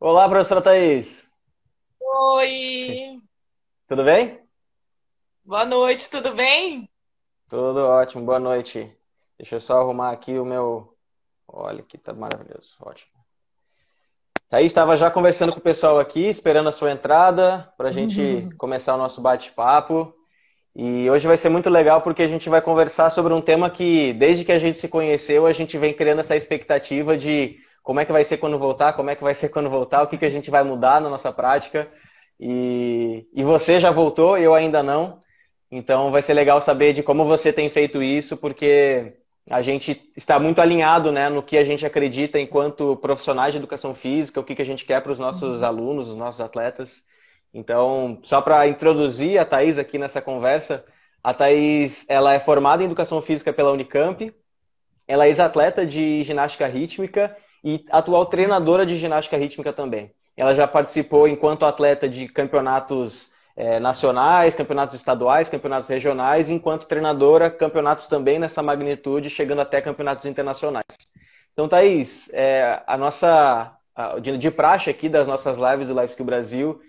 Olá, professora Thaís. Oi, Tudo bem? boa noite, tudo bem? Tudo ótimo, boa noite. Deixa eu só arrumar aqui o meu. Olha, aqui tá maravilhoso, ótimo. Thaís estava já conversando com o pessoal aqui, esperando a sua entrada para a gente começar o nosso bate-papo. E hoje vai ser muito legal porque a gente vai conversar sobre um tema que, desde que a gente se conheceu, a gente vem criando essa expectativa de como é que vai ser quando voltar, como é que vai ser quando voltar, o que que a gente vai mudar na nossa prática. E você já voltou, eu ainda não. Então vai ser legal saber de como você tem feito isso, porque a gente está muito alinhado, né, no que a gente acredita enquanto profissionais de educação física, o que que a gente quer para os nossos Uhum. alunos, os nossos atletas. Então, só para introduzir a Thaís aqui nessa conversa, a Thaís, ela é formada em educação física pela Unicamp, ela é ex-atleta de ginástica rítmica e atual treinadora de ginástica rítmica também. Ela já participou enquanto atleta de campeonatos nacionais, campeonatos estaduais, campeonatos regionais, e enquanto treinadora, campeonatos também nessa magnitude, chegando até campeonatos internacionais. Então, Thaís, de praxe aqui das nossas lives do Live Skill Brasil,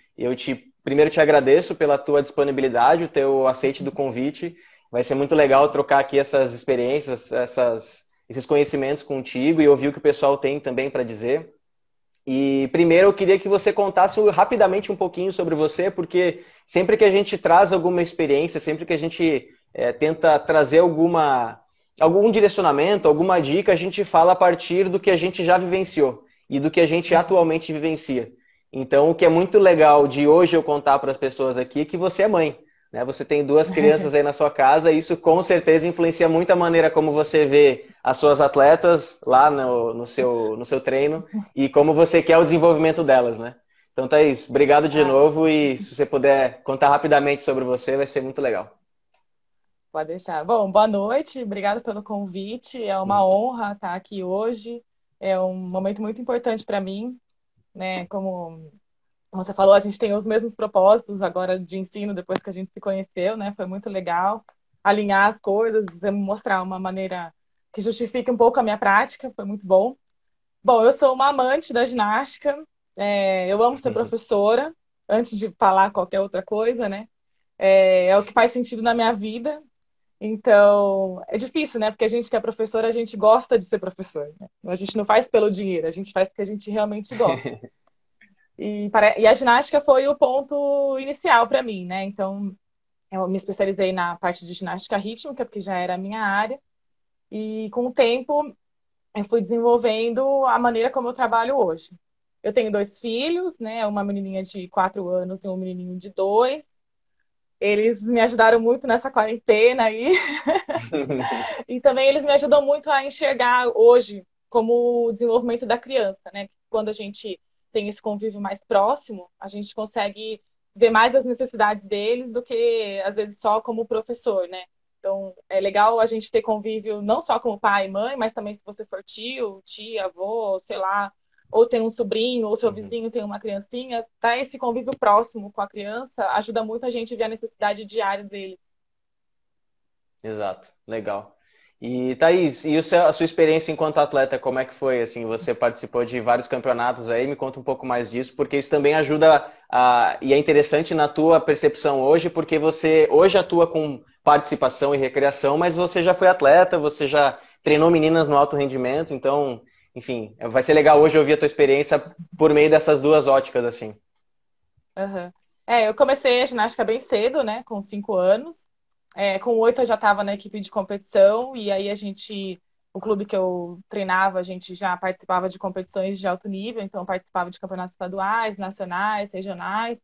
primeiro te agradeço pela tua disponibilidade, o teu aceite do convite. Vai ser muito legal trocar aqui essas experiências, esses conhecimentos contigo e ouvir o que o pessoal tem também para dizer. E primeiro eu queria que você contasse rapidamente um pouquinho sobre você, porque sempre que a gente traz alguma experiência, sempre que a gente tenta trazer algum direcionamento, alguma dica, a gente fala a partir do que a gente já vivenciou e do que a gente Uhum. atualmente vivencia. Então, o que é muito legal de hoje eu contar para as pessoas aqui é que você é mãe, né? Você tem duas crianças aí na sua casa, e isso com certeza influencia muito a maneira como você vê as suas atletas lá no seu treino e como você quer o desenvolvimento delas, né? Então, Thaís, obrigado de Ah, novo e se você puder contar rapidamente sobre você, vai ser muito legal. pode deixar. Bom, boa noite, obrigada pelo convite. É uma honra estar aqui hoje. É um momento muito importante para mim, né? Como você falou, a gente tem os mesmos propósitos agora de ensino depois que a gente se conheceu, né? Foi muito legal alinhar as coisas, mostrar uma maneira que justifique um pouco a minha prática, foi muito bom. Bom, eu sou uma amante da ginástica, eu amo ser professora, antes de falar qualquer outra coisa, né? É o que faz sentido na minha vida. Então, é difícil, né? Porque a gente que é professora, a gente gosta de ser professor, né? A gente não faz pelo dinheiro, a gente faz porque a gente realmente gosta. E a ginástica foi o ponto inicial para mim, né? Então, eu me especializei na parte de ginástica rítmica, porque já era a minha área. E com o tempo, eu fui desenvolvendo a maneira como eu trabalho hoje. Eu tenho dois filhos, né? Uma menininha de 4 anos e um menininho de 2. Eles me ajudaram muito nessa quarentena aí. E também eles me ajudam muito a enxergar hoje como o desenvolvimento da criança, né? Quando a gente tem esse convívio mais próximo, a gente consegue ver mais as necessidades deles do que, às vezes, só como professor, né? Então, é legal a gente ter convívio não só como pai e mãe, mas também se você for tio, tia, avô, sei lá, ou tem um sobrinho, ou seu Uhum. vizinho tem uma criancinha, tá esse convívio próximo com a criança ajuda muito a gente a ver a necessidade diária deles. Exato, legal. E Thaís, a sua experiência enquanto atleta, como é que foi? Assim, você participou de vários campeonatos aí, me conta um pouco mais disso, porque isso também e é interessante na tua percepção hoje, porque você hoje atua com participação e recreação, mas você já foi atleta, você já treinou meninas no alto rendimento, então, enfim, vai ser legal hoje ouvir a tua experiência por meio dessas duas óticas, assim. Uhum. Eu comecei a ginástica bem cedo, né? Com 5 anos. Com 8 eu já estava na equipe de competição e aí o clube que eu treinava, a gente já participava de competições de alto nível, então participava de campeonatos estaduais, nacionais, regionais.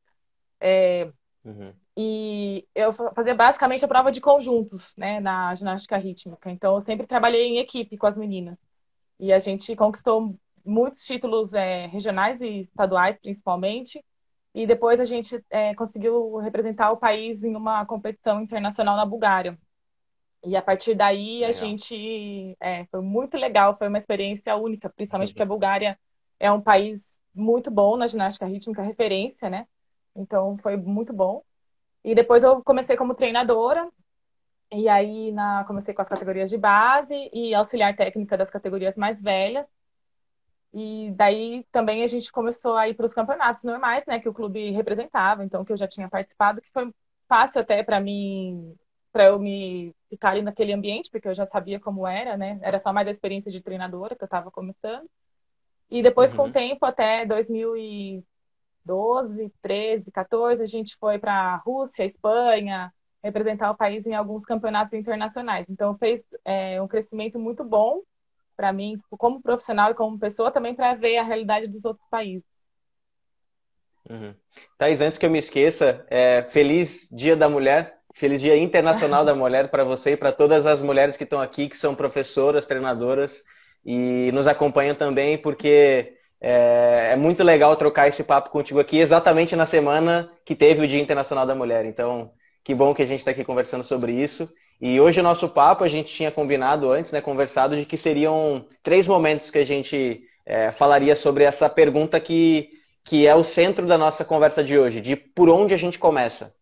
Uhum. E eu fazia basicamente a prova de conjuntos, né? Na ginástica rítmica. Então eu sempre trabalhei em equipe com as meninas. E a gente conquistou muitos títulos, regionais e estaduais, principalmente. E depois a gente conseguiu representar o país em uma competição internacional na Bulgária. E a partir daí a Legal. gente foi muito legal, foi uma experiência única, principalmente porque a Bulgária é um país muito bom na ginástica rítmica, referência, né? Então foi muito bom. E depois eu comecei como treinadora, e aí comecei com as categorias de base e auxiliar técnica das categorias mais velhas. E daí também a gente começou a ir para os campeonatos normais, né, que o clube representava, então que eu já tinha participado, que foi fácil até para mim, para eu me ficar ali naquele ambiente, porque eu já sabia como era, né? Era só mais a experiência de treinadora que eu estava começando. E depois, com o Uhum. tempo, até 2012, 13, 14, a gente foi para a Rússia, Espanha, representar o país em alguns campeonatos internacionais. Então, fez um crescimento muito bom para mim, como profissional e como pessoa, também para ver a realidade dos outros países. Uhum. Thaís, antes que eu me esqueça, feliz Dia da Mulher, feliz Dia Internacional da Mulher para você e para todas as mulheres que estão aqui, que são professoras, treinadoras e nos acompanham também, porque é muito legal trocar esse papo contigo aqui, exatamente na semana que teve o Dia Internacional da Mulher. Então, que bom que a gente está aqui conversando sobre isso. E hoje o nosso papo, a gente tinha combinado antes, né, conversado, de que seriam 3 momentos que a gente falaria sobre essa pergunta que é o centro da nossa conversa de hoje, de por onde a gente começa.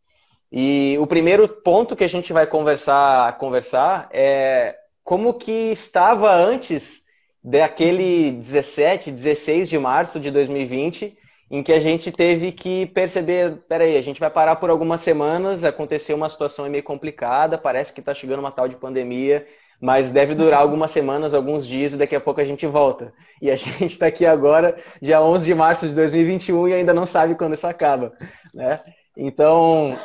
E o primeiro ponto que a gente vai conversar é como que estava antes daquele 17, 16 de março de 2020, em que a gente teve que perceber, peraí, a gente vai parar por algumas semanas, aconteceu uma situação meio complicada, parece que está chegando uma tal de pandemia, mas deve durar algumas semanas, alguns dias, e daqui a pouco a gente volta. E a gente está aqui agora, dia 11 de março de 2021, e ainda não sabe quando isso acaba, né? Então,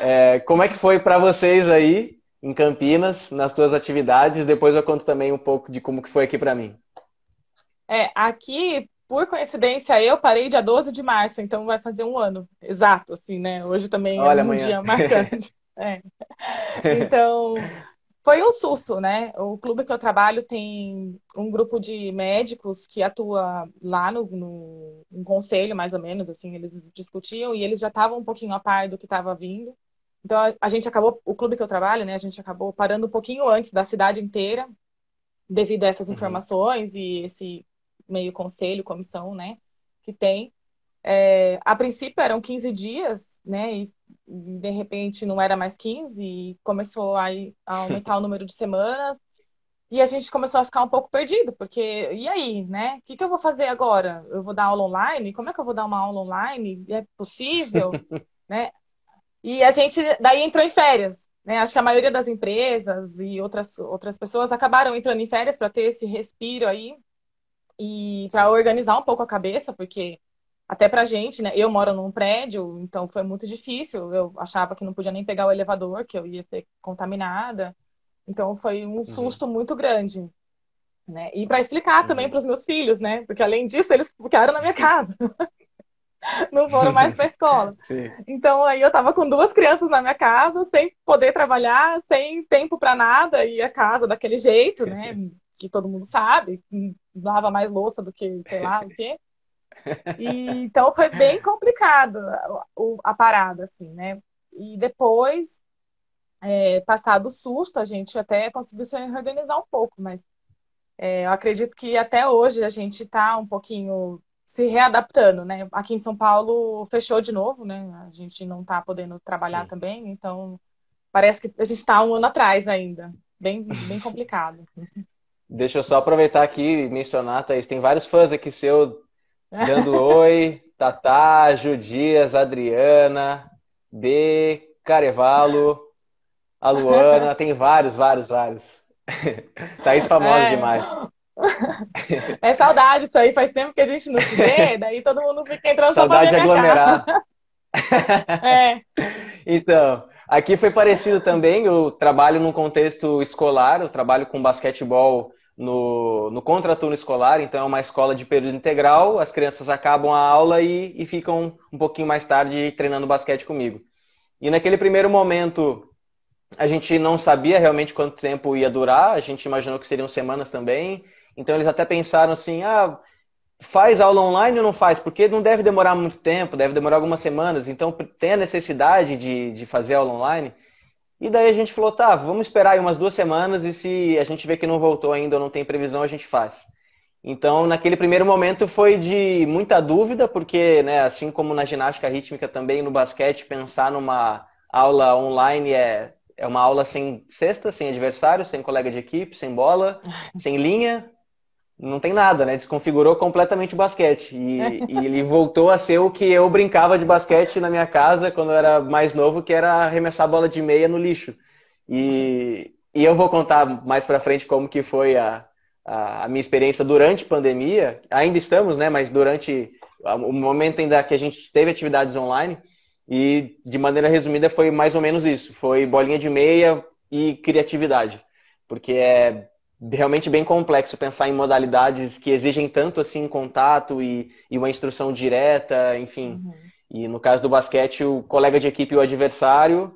como é que foi para vocês aí em Campinas, nas suas atividades? Depois eu conto também um pouco de como que foi aqui para mim. Aqui, por coincidência, eu parei dia 12 de março, então vai fazer um ano exato, assim, né? Hoje também é Olha, um amanhã. dia marcante. É. Então, foi um susto, né? O clube que eu trabalho tem um grupo de médicos que atua lá no conselho, mais ou menos, assim, eles discutiam e eles já estavam um pouquinho a par do que estava vindo. Então, a gente acabou, o clube que eu trabalho, né? A gente acabou parando um pouquinho antes da cidade inteira, devido a essas Uhum. informações e esse meio conselho, comissão, né? Que tem. A princípio eram 15 dias, né? E de repente não era mais 15 e começou a aumentar o número de semanas. E a gente começou a ficar um pouco perdido, porque e aí, né? O que que eu vou fazer agora? Eu vou dar aula online? Como é que eu vou dar uma aula online? É possível, né? E a gente daí entrou em férias, né? Acho que a maioria das empresas e outras pessoas acabaram entrando em férias para ter esse respiro aí e para Sim. organizar um pouco a cabeça, porque até pra gente, né? Eu moro num prédio, então foi muito difícil. Eu achava que não podia nem pegar o elevador, que eu ia ser contaminada. Então foi um Uhum. susto muito grande, né? E para explicar também Uhum. para os meus filhos, né? Porque além disso eles ficaram na minha casa, não foram mais para a escola. Sim. Então aí eu tava com duas crianças na minha casa, sem poder trabalhar, sem tempo para nada, e a casa daquele jeito, né? Que todo mundo sabe, lava mais louça do que sei lá o quê. E, então foi bem complicado a parada, assim, né? E depois, passado o susto, a gente até conseguiu se reorganizar um pouco, mas eu acredito que até hoje a gente está um pouquinho se readaptando, né? Aqui em São Paulo fechou de novo, né? A gente não está podendo trabalhar Sim. também, então parece que a gente está um ano atrás ainda. Bem, bem complicado. Deixa eu só aproveitar aqui e mencionar, Thaís, tem vários fãs aqui seu dando oi. Tatá, Ju Dias, Adriana, B, Carevalo, a Luana, tem vários, vários, vários. Thaís famosa É, demais. é saudade isso aí, faz tempo que a gente não se vê, daí todo mundo fica entrando só pra Saudade ver de minha cara. aglomerar. É. Então, aqui foi parecido também. Eu trabalho num contexto escolar, eu trabalho com basquetebol no contraturno escolar, então é uma escola de período integral, as crianças acabam a aula e ficam um pouquinho mais tarde treinando basquete comigo. E naquele primeiro momento, a gente não sabia realmente quanto tempo ia durar, a gente imaginou que seriam semanas também, então eles até pensaram assim, faz aula online ou não faz? Porque não deve demorar muito tempo, deve demorar algumas semanas, então tem a necessidade de fazer aula online. E daí a gente falou, tá, vamos esperar aí umas 2 semanas e se a gente vê que não voltou ainda ou não tem previsão, a gente faz. Então, naquele primeiro momento foi de muita dúvida, porque, né, assim como na ginástica rítmica também, no basquete, pensar numa aula online é uma aula sem cesta, sem adversário, sem colega de equipe, sem bola, sem linha, não tem nada, né? Desconfigurou completamente o basquete. E ele voltou a ser o que eu brincava de basquete na minha casa quando eu era mais novo, que era arremessar a bola de meia no lixo. E eu vou contar mais pra frente como que foi a minha experiência durante a pandemia. Ainda estamos, né? Mas durante o momento ainda que a gente teve atividades online. E de maneira resumida foi mais ou menos isso. Foi bolinha de meia e criatividade. Porque é realmente bem complexo pensar em modalidades que exigem tanto assim contato e uma instrução direta, enfim. Uhum. E no caso do basquete, o colega de equipe e o adversário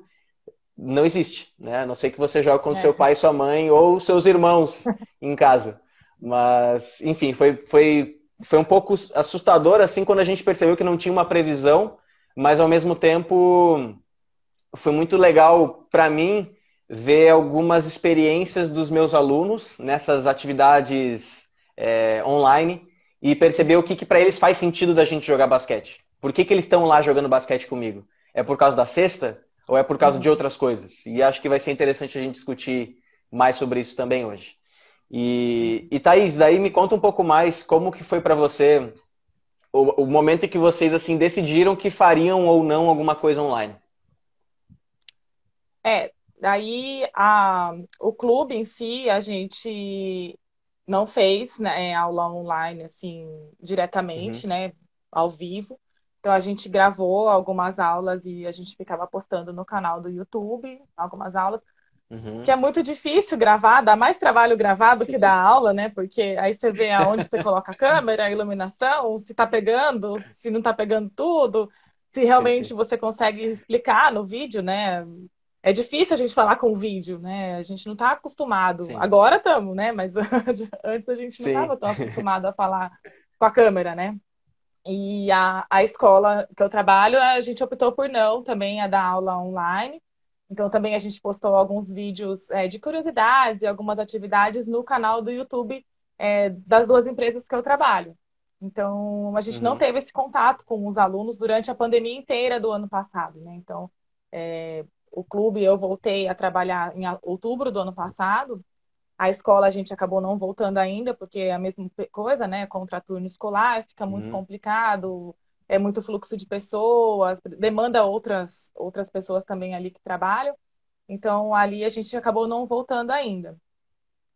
não existe, né? A não ser que você jogue contra seu É. pai, sua mãe ou seus irmãos em casa. Mas, enfim, foi um pouco assustador assim quando a gente percebeu que não tinha uma previsão, mas ao mesmo tempo foi muito legal para mim ver algumas experiências dos meus alunos nessas atividades online e perceber o que, que para eles faz sentido da gente jogar basquete. Por que, que eles estão lá jogando basquete comigo? É por causa da cesta ou é por causa de Uhum. outras coisas? E acho que vai ser interessante a gente discutir mais sobre isso também hoje. E Thaís, daí me conta um pouco mais como que foi para você o momento em que vocês assim decidiram que fariam ou não alguma coisa online. Daí o clube em si, a gente não fez, né, aula online, assim, Uhum, diretamente, né, ao vivo. Então, a gente gravou algumas aulas e a gente ficava postando no canal do YouTube algumas aulas, que uhum. é muito difícil gravar, dá mais trabalho gravar do que dar aula, né, porque aí você vê aonde você coloca a câmera, a iluminação, se tá pegando, se não tá pegando tudo, se realmente você consegue explicar no vídeo, né, é difícil a gente falar com vídeo, né? A gente não está acostumado. Sim, Agora estamos, né? Mas antes a gente não sim. estava tão acostumado a falar com a câmera, né? E a escola que eu trabalho, a gente optou por não também a dar aula online. Então também a gente postou alguns vídeos de curiosidades e algumas atividades no canal do YouTube das duas empresas que eu trabalho. Então a gente não Uhum, teve esse contato com os alunos durante a pandemia inteira do ano passado, né? Então o clube eu voltei a trabalhar em outubro do ano passado. A escola a gente acabou não voltando ainda, porque é a mesma coisa, né? Contraturno escolar, fica muito uhum, complicado, é muito fluxo de pessoas, demanda outras pessoas também ali que trabalham. Então, ali a gente acabou não voltando ainda.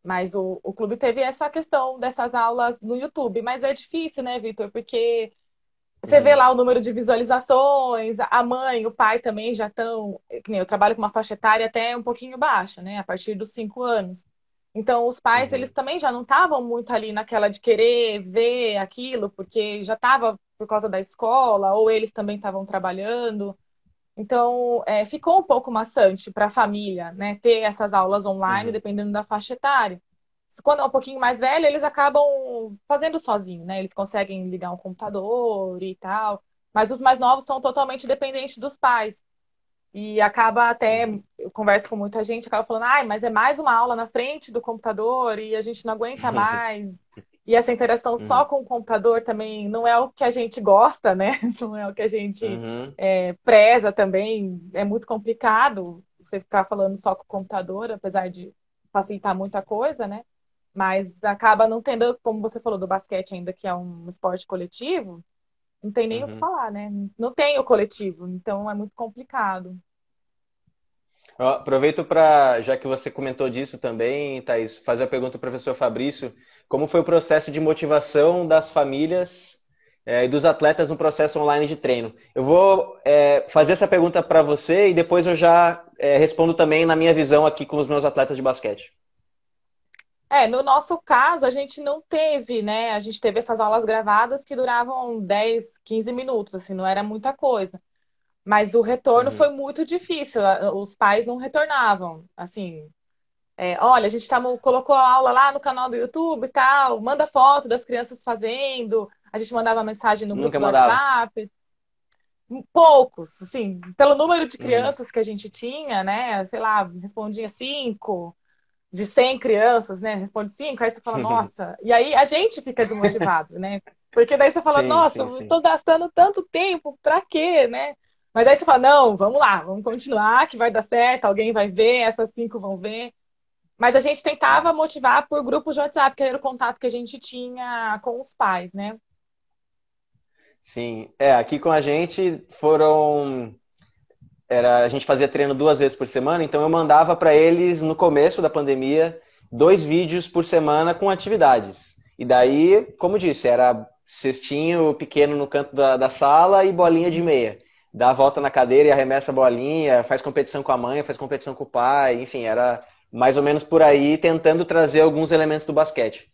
Mas o clube teve essa questão dessas aulas no YouTube. Mas é difícil, né, Vitor? Porque você vê uhum, lá o número de visualizações, a mãe, o pai também já estão. Que nem eu trabalho com uma faixa etária até um pouquinho baixa, né? A partir dos 5 anos. Então, os pais, eles uhum, também já não estavam muito ali naquela de querer ver aquilo, porque já estava por causa da escola, ou eles também estavam trabalhando. Então, ficou um pouco maçante para a família, né? Ter essas aulas online, uhum, dependendo da faixa etária. Quando é um pouquinho mais velho, eles acabam fazendo sozinho, né? Eles conseguem ligar um computador e tal. Mas os mais novos são totalmente dependentes dos pais. E acaba até, uhum. eu converso com muita gente, acaba falando, ai, mas é mais uma aula na frente do computador e a gente não aguenta mais. E essa interação só Uhum, com o computador também não é o que a gente gosta, né? Não é o que a gente uhum, preza também. É muito complicado você ficar falando só com o computador, apesar de facilitar muita coisa, né? Mas acaba não tendo, como você falou do basquete ainda, que é um esporte coletivo, não tem nem o que uhum. falar, né? Não tem o coletivo, então é muito complicado. Ó, aproveito para, já que você comentou disso também, Thaís, fazer a pergunta para o professor Fabrício, como foi o processo de motivação das famílias e dos atletas no processo online de treino? Eu vou fazer essa pergunta para você e depois eu já respondo também na minha visão aqui com os meus atletas de basquete. No nosso caso, a gente não teve, né? A gente teve essas aulas gravadas que duravam 10, 15 minutos, assim, não era muita coisa. Mas o retorno foi Uhum, muito difícil. Os pais não retornavam. Assim, olha, a gente colocou a aula lá no canal do YouTube e tal, manda foto das crianças fazendo. A gente mandava mensagem no grupo nunca do mandava. WhatsApp. Poucos, assim, pelo número de Uhum. crianças que a gente tinha, né? Sei lá, respondia 5 de 100 crianças, né? Responde 5, aí você fala, nossa. E aí a gente fica desmotivado, né? Porque daí você fala, Sim, nossa, sim, eu sim. tô gastando tanto tempo, pra quê, né? Mas aí você fala, não, vamos lá, vamos continuar, que vai dar certo, alguém vai ver, essas 5 vão ver. Mas a gente tentava motivar por grupos de WhatsApp, que era o contato que a gente tinha com os pais, né? Sim. Aqui com a gente foram. A gente fazia treino 2 vezes por semana, então eu mandava para eles, no começo da pandemia, 2 vídeos por semana com atividades. E daí, como disse, era cestinho pequeno no canto da sala e bolinha de meia. Dá a volta na cadeira e arremessa a bolinha, faz competição com a mãe, faz competição com o pai, enfim, era mais ou menos por aí, tentando trazer alguns elementos do basquete.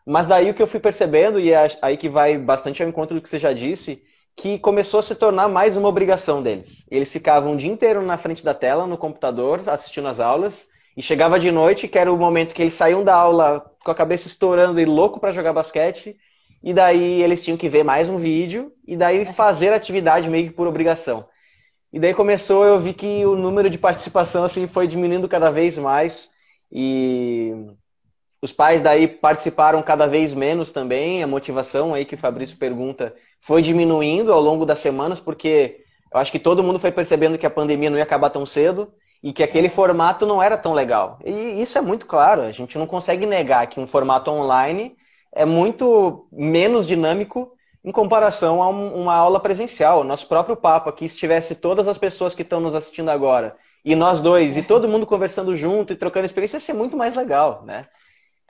Mas daí o que eu fui percebendo, e é aí que vai bastante ao encontro do que você já disse, que começou a se tornar mais uma obrigação deles. Eles ficavam o dia inteiro na frente da tela, no computador, assistindo as aulas, e chegava de noite, que era o momento que eles saíam da aula com a cabeça estourando e louco para jogar basquete, e daí eles tinham que ver mais um vídeo, e daí fazer a atividade meio que por obrigação. E daí começou, eu vi que o número de participação assim foi diminuindo cada vez mais, e os pais daí participaram cada vez menos também, a motivação aí que o Fabrício pergunta foi diminuindo ao longo das semanas, porque eu acho que todo mundo foi percebendo que a pandemia não ia acabar tão cedo e que aquele formato não era tão legal. E isso é muito claro, a gente não consegue negar que um formato online é muito menos dinâmico em comparação a uma aula presencial. Nosso próprio papo aqui, se tivesse todas as pessoas que estão nos assistindo agora e nós dois, e todo mundo conversando junto e trocando experiência, ia ser muito mais legal, né?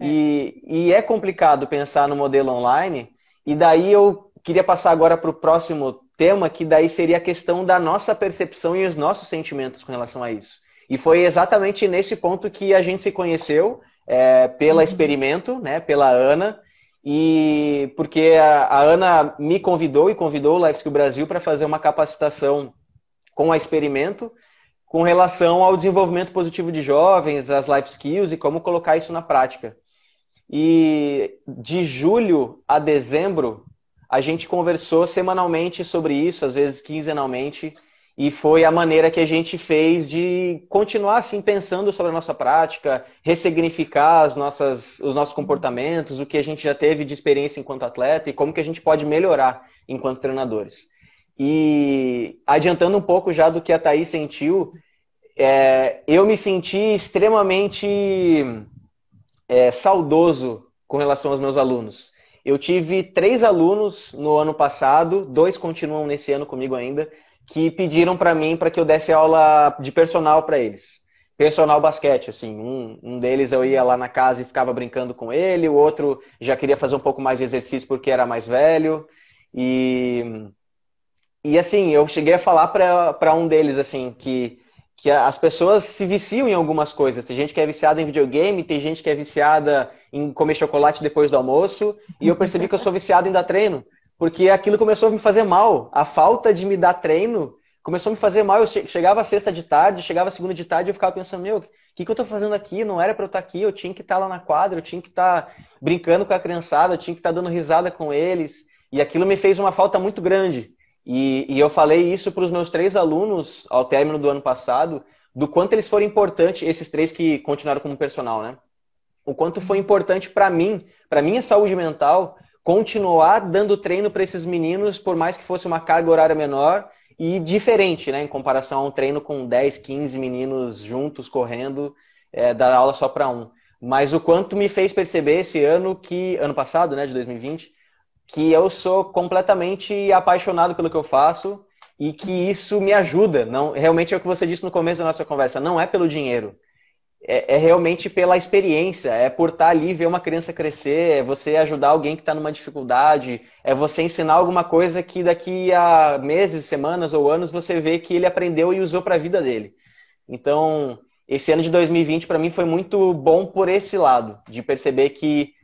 É. E é complicado pensar no modelo online, e daí eu queria passar agora para o próximo tema, que daí seria a questão da nossa percepção e os nossos sentimentos com relação a isso. E foi exatamente nesse ponto que a gente se conheceu, pela Experimento, né, pela Ana, e porque a Ana me convidou e convidou o Life Skill Brasil para fazer uma capacitação com a Experimento, com relação ao desenvolvimento positivo de jovens, as life skills e como colocar isso na prática. E de julho a dezembro, a gente conversou semanalmente sobre isso, às vezes quinzenalmente, e foi a maneira que a gente fez de continuar assim pensando sobre a nossa prática, ressignificar os nossos comportamentos, o que a gente já teve de experiência enquanto atleta e como que a gente pode melhorar enquanto treinadores. E adiantando um pouco já do que a Thaís sentiu, eu me senti extremamente saudoso com relação aos meus alunos. Eu tive 3 alunos no ano passado, 2 continuam nesse ano comigo ainda, que pediram para mim para que eu desse aula de personal para eles. Personal basquete, assim. Um deles eu ia lá na casa e ficava brincando com ele, o outro já queria fazer um pouco mais de exercício porque era mais velho. E assim, eu cheguei a falar para um deles assim que as pessoas se viciam em algumas coisas. Tem gente que é viciada em videogame, tem gente que é viciada em comer chocolate depois do almoço, e eu percebi que eu sou viciado em dar treino, porque aquilo começou a me fazer mal. A falta de me dar treino começou a me fazer mal. Eu chegava sexta de tarde, chegava segunda de tarde, e eu ficava pensando, meu, o que eu tô fazendo aqui? Não era para eu estar aqui, eu tinha que estar lá na quadra, eu tinha que estar brincando com a criançada, eu tinha que estar dando risada com eles, e aquilo me fez uma falta muito grande. E eu falei isso para os meus 3 alunos ao término do ano passado, do quanto eles foram importantes, esses 3 que continuaram como personal, né? O quanto foi importante para mim, para minha saúde mental, continuar dando treino para esses meninos, por mais que fosse uma carga horária menor e diferente, né? Em comparação a um treino com 10, 15 meninos juntos correndo, dar aula só para um. Mas o quanto me fez perceber esse ano ano passado, né, de 2020, que eu sou completamente apaixonado pelo que eu faço e que isso me ajuda. Não, realmente é o que você disse no começo da nossa conversa, não é pelo dinheiro. É realmente pela experiência, é por estar ali, ver uma criança crescer, é você ajudar alguém que está numa dificuldade, é você ensinar alguma coisa que daqui a meses, semanas ou anos você vê que ele aprendeu e usou para a vida dele. Então, esse ano de 2020 para mim foi muito bom por esse lado, de perceber que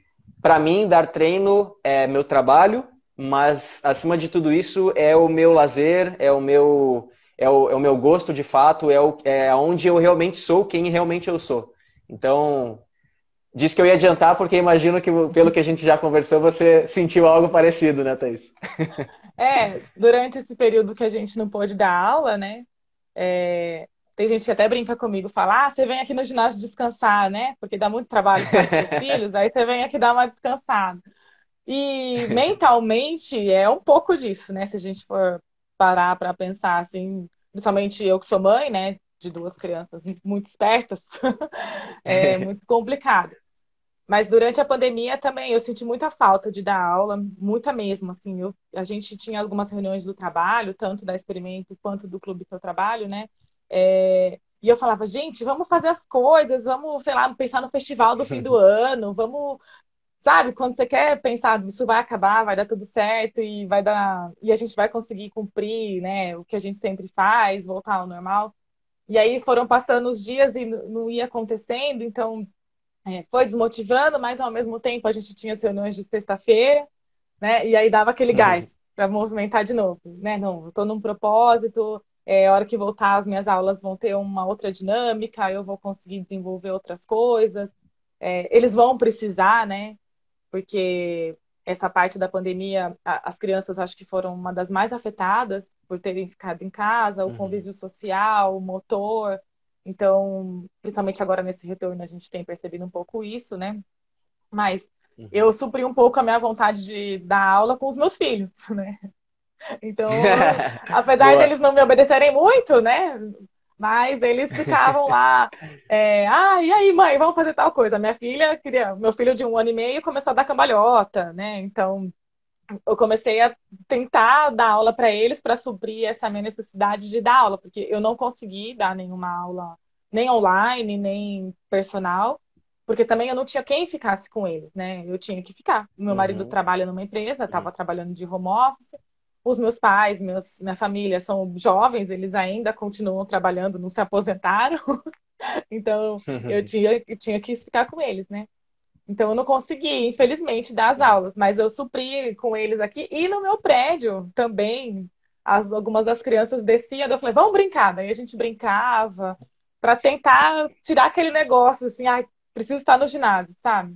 para mim, dar treino é meu trabalho, mas acima de tudo isso é o meu lazer, é o meu gosto de fato, é onde eu realmente sou quem realmente eu sou. Então, disse que eu ia adiantar porque imagino que pelo que a gente já conversou, você sentiu algo parecido, né, Thaís? Durante esse período que a gente não pôde dar aula, né? Tem gente que até brinca comigo, fala, você vem aqui no ginásio descansar, né? Porque dá muito trabalho ficar com seus filhos, aí você vem aqui dar uma descansada. E mentalmente é um pouco disso, né? Se a gente for parar para pensar assim, principalmente eu que sou mãe, né? de duas crianças muito espertas, é muito complicado. Mas durante a pandemia também eu senti muita falta de dar aula, muita mesmo, assim. A gente tinha algumas reuniões do trabalho, tanto da Experimento quanto do clube que eu trabalho, né? E eu falava, gente, vamos fazer as coisas, vamos, sei lá, pensar no festival do fim do ano, vamos, sabe, quando você quer pensar, isso vai acabar, vai dar tudo certo e vai dar, e a gente vai conseguir cumprir, né, o que a gente sempre faz, voltar ao normal. E aí foram passando os dias e não ia acontecendo, então foi desmotivando, mas ao mesmo tempo a gente tinha as reuniões de sexta-feira, né? E aí dava aquele gás para movimentar de novo, né? Não, eu estou num propósito, a hora que voltar as minhas aulas vão ter uma outra dinâmica, eu vou conseguir desenvolver outras coisas. Eles vão precisar, né? Porque essa parte da pandemia, as crianças acho que foram uma das mais afetadas por terem ficado em casa, o Uhum, convívio social, o motor. Então, principalmente agora nesse retorno, a gente tem percebido um pouco isso, né? Mas eu uhum. supri um pouco a minha vontade de dar aula com os meus filhos, né? Então, apesar Boa. deles não me obedecerem muito, né? Mas eles ficavam lá, e aí, mãe, vamos fazer tal coisa. Minha filha queria, meu filho de 1 ano e meio começou a dar cambalhota, né? Então, eu comecei a tentar dar aula para eles para suprir essa minha necessidade de dar aula, porque eu não consegui dar nenhuma aula, nem online, nem personal, porque também eu não tinha quem ficasse com eles, né? Eu tinha que ficar. O meu marido Uhum, trabalha numa empresa, uhum, estava trabalhando de home office. Os meus pais, minha família são jovens, eles ainda continuam trabalhando, não se aposentaram, então eu tinha que ficar com eles, né? Então eu não consegui, infelizmente, dar as uhum. aulas, mas eu supri com eles aqui e no meu prédio também. Algumas das crianças desciam, daí eu falei, vamos brincar. Daí a gente brincava para tentar tirar aquele negócio assim, ai, preciso estar no ginásio, sabe?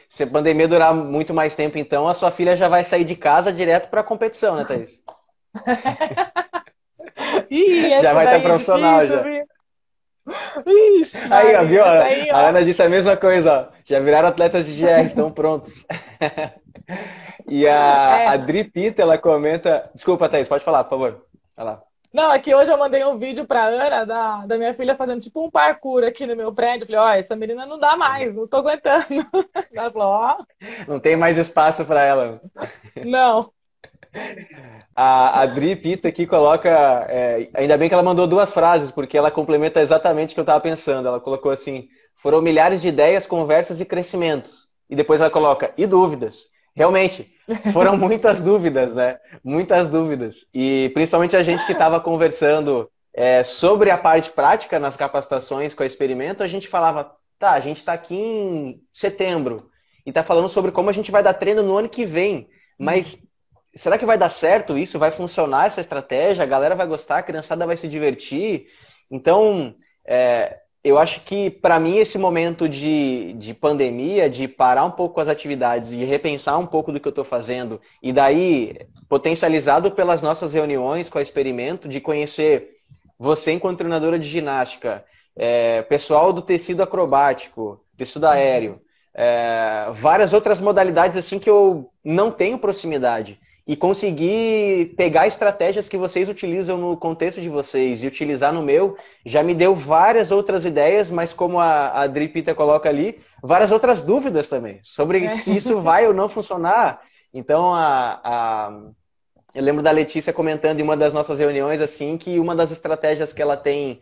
Se a pandemia durar muito mais tempo, então, a sua filha já vai sair de casa direto para a competição, né, Thaís? Ih, Já essa vai estar daí é profissional difícil, já. viu? Ixi, Aí, ó, Maria, viu? essa aí, A ó. Ana disse a mesma coisa, ó. Já viraram atletas de GR, estão prontos. E a É, Dri Pita, ela comenta. Desculpa, Thaís, pode falar, por favor. Vai lá. não, é que hoje eu mandei um vídeo pra Ana, da minha filha, fazendo tipo um parkour aqui no meu prédio. Eu falei, ó, essa menina não dá mais, não tô aguentando. Ela falou, ó, Não tem mais espaço para ela. não. A Dri Pita aqui coloca. Ainda bem que ela mandou duas frases, porque ela complementa exatamente o que eu estava pensando. Ela colocou assim: foram milhares de ideias, conversas e crescimentos. E depois ela coloca: e dúvidas. Realmente, foram muitas dúvidas, né? Muitas dúvidas. E principalmente a gente que estava conversando sobre a parte prática nas capacitações com a Experimento, a gente falava: tá, a gente está aqui em setembro e está falando sobre como a gente vai dar treino no ano que vem. Mas será que vai dar certo isso? Vai funcionar essa estratégia? A galera vai gostar, a criançada vai se divertir? Então, eu acho que para mim esse momento de pandemia, de parar um pouco as atividades, de repensar um pouco do que eu estou fazendo, e daí, potencializado pelas nossas reuniões com a Experimento, de conhecer você enquanto treinadora de ginástica, pessoal do tecido acrobático, tecido aéreo, várias outras modalidades assim que eu não tenho proximidade e conseguir pegar estratégias que vocês utilizam no contexto de vocês e utilizar no meu, já me deu várias outras ideias, mas como a Dri Pita coloca ali, várias outras dúvidas também, sobre É. se isso vai ou não funcionar. Então, eu lembro da Letícia comentando em uma das nossas reuniões, assim, que uma das estratégias que ela tem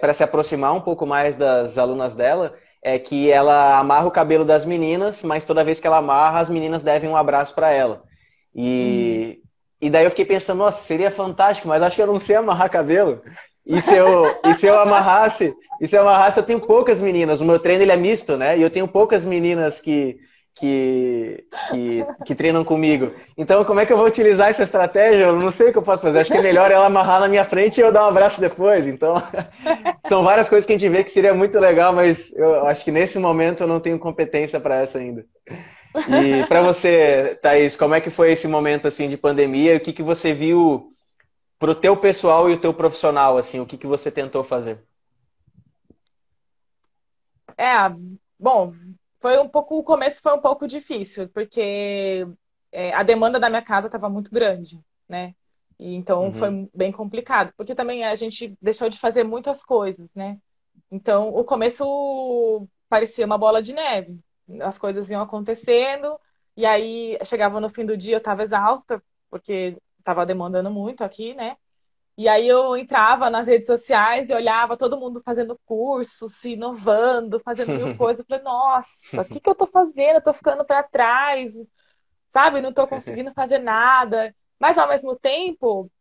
para se aproximar um pouco mais das alunas dela é que ela amarra o cabelo das meninas, mas toda vez que ela amarra, as meninas devem um abraço para ela. Uhum. E, e daí eu fiquei pensando, nossa, seria fantástico, mas acho que eu não sei amarrar cabelo. E se eu amarrasse, eu tenho poucas meninas. O meu treino ele é misto, né? E eu tenho poucas meninas que treinam comigo. Então, como é que eu vou utilizar essa estratégia? Eu não sei o que eu posso fazer. Acho que é melhor ela amarrar na minha frente e eu dar um abraço depois. Então, são várias coisas que a gente vê que seria muito legal, mas eu acho que nesse momento eu não tenho competência para essa ainda. E para você, Thaís, como é que foi esse momento assim de pandemia? O que que você viu pro teu pessoal e o teu profissional assim? O que que você tentou fazer? É, bom, o começo foi um pouco difícil, porque a demanda da minha casa estava muito grande, né? E então Uhum. foi bem complicado, porque também a gente deixou de fazer muitas coisas, né? Então o começo parecia uma bola de neve. As coisas iam acontecendo, e aí chegava no fim do dia, eu estava exausta, porque estava demandando muito aqui, né? E aí eu entrava nas redes sociais e olhava todo mundo fazendo curso, se inovando, fazendo mil coisas. Eu falei, nossa, o que que eu tô fazendo? Eu tô ficando para trás, sabe? Não tô conseguindo fazer nada. Mas ao mesmo tempo,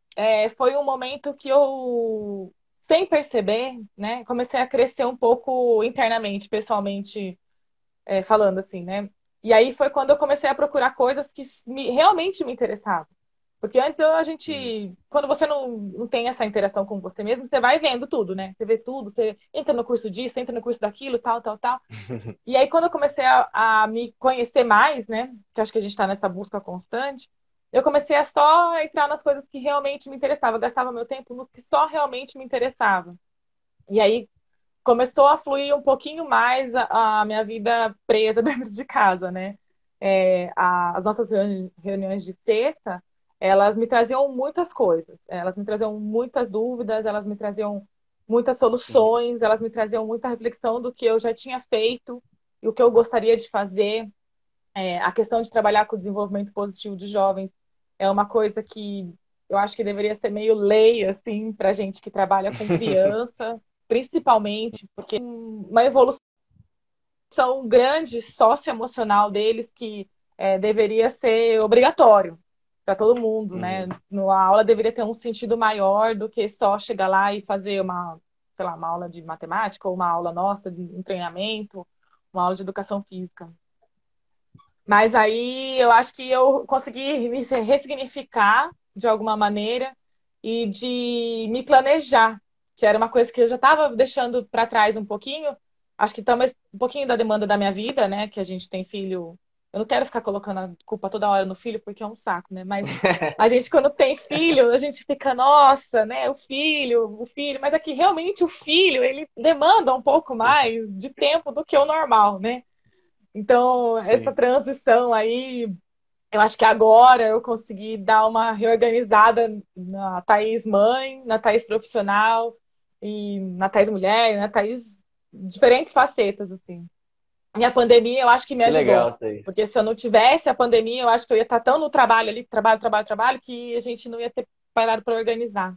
foi um momento que eu, sem perceber, né, comecei a crescer um pouco internamente, pessoalmente, falando assim, né? E aí foi quando eu comecei a procurar coisas que realmente me interessavam. Porque antes a Uhum. gente, quando você não tem essa interação com você mesmo, você vai vendo tudo, né? Você vê tudo, você entra no curso disso, entra no curso daquilo, tal, tal, tal. E aí, quando eu comecei a me conhecer mais, né? Que acho que a gente está nessa busca constante, eu comecei a só entrar nas coisas que realmente me interessavam. Eu gastava meu tempo no que só realmente me interessava. E aí começou a fluir um pouquinho mais a minha vida presa dentro de casa, né? As nossas reuniões de sexta, elas me traziam muitas coisas. Elas me traziam muitas dúvidas, elas me traziam muitas Uhum. soluções, elas me traziam muita reflexão do que eu já tinha feito e o que eu gostaria de fazer. A questão de trabalhar com o desenvolvimento positivo de jovens é uma coisa que eu acho que deveria ser meio lei, assim, para gente que trabalha com criança, principalmente, porque uma evolução grande socioemocional deles que deveria ser obrigatório para todo mundo, né? Uhum. A aula deveria ter um sentido maior do que só chegar lá e fazer uma, sei lá, uma aula de matemática ou uma aula nossa de um treinamento, uma aula de educação física. Mas aí eu acho que eu consegui me ressignificar de alguma maneira e de me planejar, que era uma coisa que eu já estava deixando para trás um pouquinho. Acho que talvez um pouquinho da demanda da minha vida, né? Que a gente tem filho. Eu não quero ficar colocando a culpa toda hora no filho, porque é um saco, né? Mas a gente, quando tem filho, a gente fica, nossa, né? O filho. Mas aqui realmente o filho, ele demanda um pouco mais de tempo do que o normal, né? Então, essa Sim. transição aí, eu acho que agora eu consegui dar uma reorganizada na Thaís mãe, na Thaís profissional e na Thaís mulher, na Thaís diferentes facetas, assim. E a pandemia eu acho que me Que ajudou. legal, Thaís. Porque se eu não tivesse a pandemia, eu acho que eu ia estar tão no trabalho ali, trabalho, trabalho, trabalho, que a gente não ia ter parado para organizar.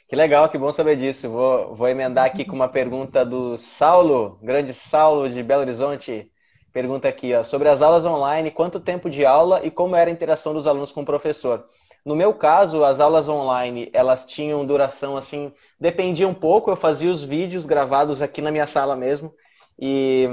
Que legal, que bom saber disso. Vou emendar aqui com uma pergunta do Saulo, grande Saulo de Belo Horizonte. Pergunta aqui, ó, sobre as aulas online, quanto tempo de aula e como era a interação dos alunos com o professor? No meu caso, as aulas online, elas tinham duração assim, dependia um pouco, eu fazia os vídeos gravados aqui na minha sala mesmo e,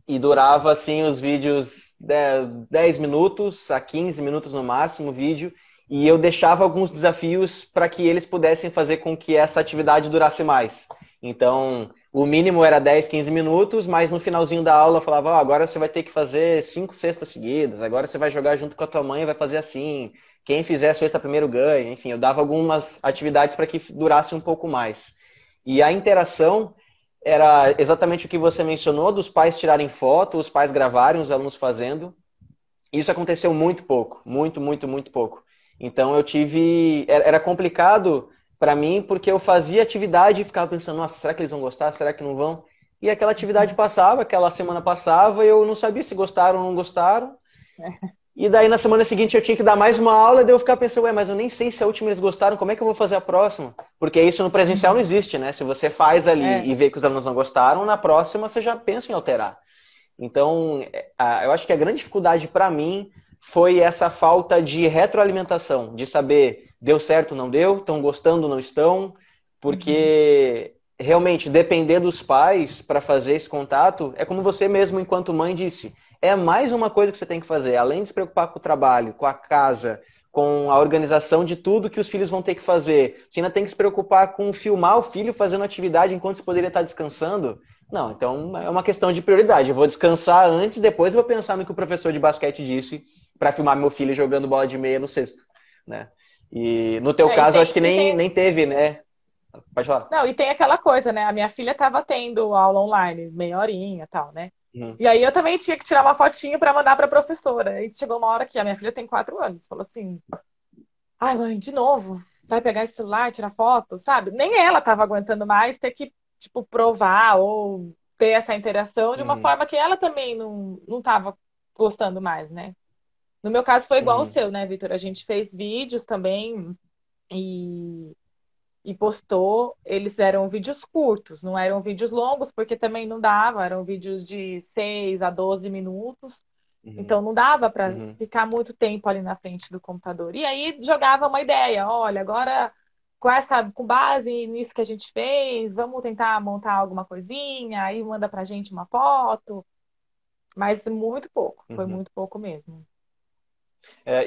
e durava assim os vídeos 10 minutos a 15 minutos no máximo o vídeo. E eu deixava alguns desafios para que eles pudessem fazer com que essa atividade durasse mais. Então, o mínimo era 10, 15 minutos, mas no finalzinho da aula eu falava, oh, agora você vai ter que fazer 5 cestas seguidas, agora você vai jogar junto com a tua mãe e vai fazer assim. Quem fizer a cesta primeiro ganha. Enfim, eu dava algumas atividades para que durasse um pouco mais. E a interação era exatamente o que você mencionou, dos pais tirarem foto, os pais gravarem os alunos fazendo. Isso aconteceu muito pouco, muito, muito, muito pouco. Então eu tive. Era complicado para mim porque eu fazia atividade e ficava pensando, nossa, será que eles vão gostar? Será que não vão? E aquela atividade passava, aquela semana passava, e eu não sabia se gostaram ou não gostaram. E daí na semana seguinte eu tinha que dar mais uma aula, e daí eu ficava pensando, ué, mas eu nem sei se a última eles gostaram, como é que eu vou fazer a próxima? Porque isso no presencial não Uhum. existe, né? Se você faz ali É. e vê que os alunos não gostaram, na próxima você já pensa em alterar. Então, eu acho que a grande dificuldade para mim foi essa falta de retroalimentação, de saber deu certo, não deu, estão gostando, não estão, Uhum. porque realmente depender dos pais para fazer esse contato é como você mesmo, enquanto mãe, disse. É mais uma coisa que você tem que fazer, além de se preocupar com o trabalho, com a casa, com a organização de tudo que os filhos vão ter que fazer. Você ainda tem que se preocupar com filmar o filho fazendo atividade enquanto você poderia estar descansando. Não, então é uma questão de prioridade. Eu vou descansar antes, depois eu vou pensar no que o professor de basquete disse para filmar meu filho jogando bola de meia no cesto, né? E no teu E caso, eu acho tem, que e nem, tem nem teve, né? Pode falar. Não, e tem aquela coisa, né? A minha filha estava tendo aula online, meia horinha e tal, né? Uhum. E aí eu também tinha que tirar uma fotinho para mandar para a professora. E chegou uma hora que a minha filha tem 4 anos. Falou assim: ai, mãe, de novo, vai pegar esse celular, tirar foto, sabe? Nem ela tava aguentando mais ter que, tipo, provar ou ter essa interação de uma Uhum, forma que ela também não tava gostando mais, né? No meu caso foi igual o uhum, seu, né, Vitor? A gente fez vídeos também e, e postou. Eles eram vídeos curtos, não eram vídeos longos, porque também não dava, eram vídeos de 6 a 12 minutos. uhum, Então não dava para uhum, ficar muito tempo ali na frente do computador. E aí jogava uma ideia, olha, agora com base nisso que a gente fez, vamos tentar montar alguma coisinha, aí manda pra gente uma foto, mas muito pouco, foi uhum. muito pouco mesmo.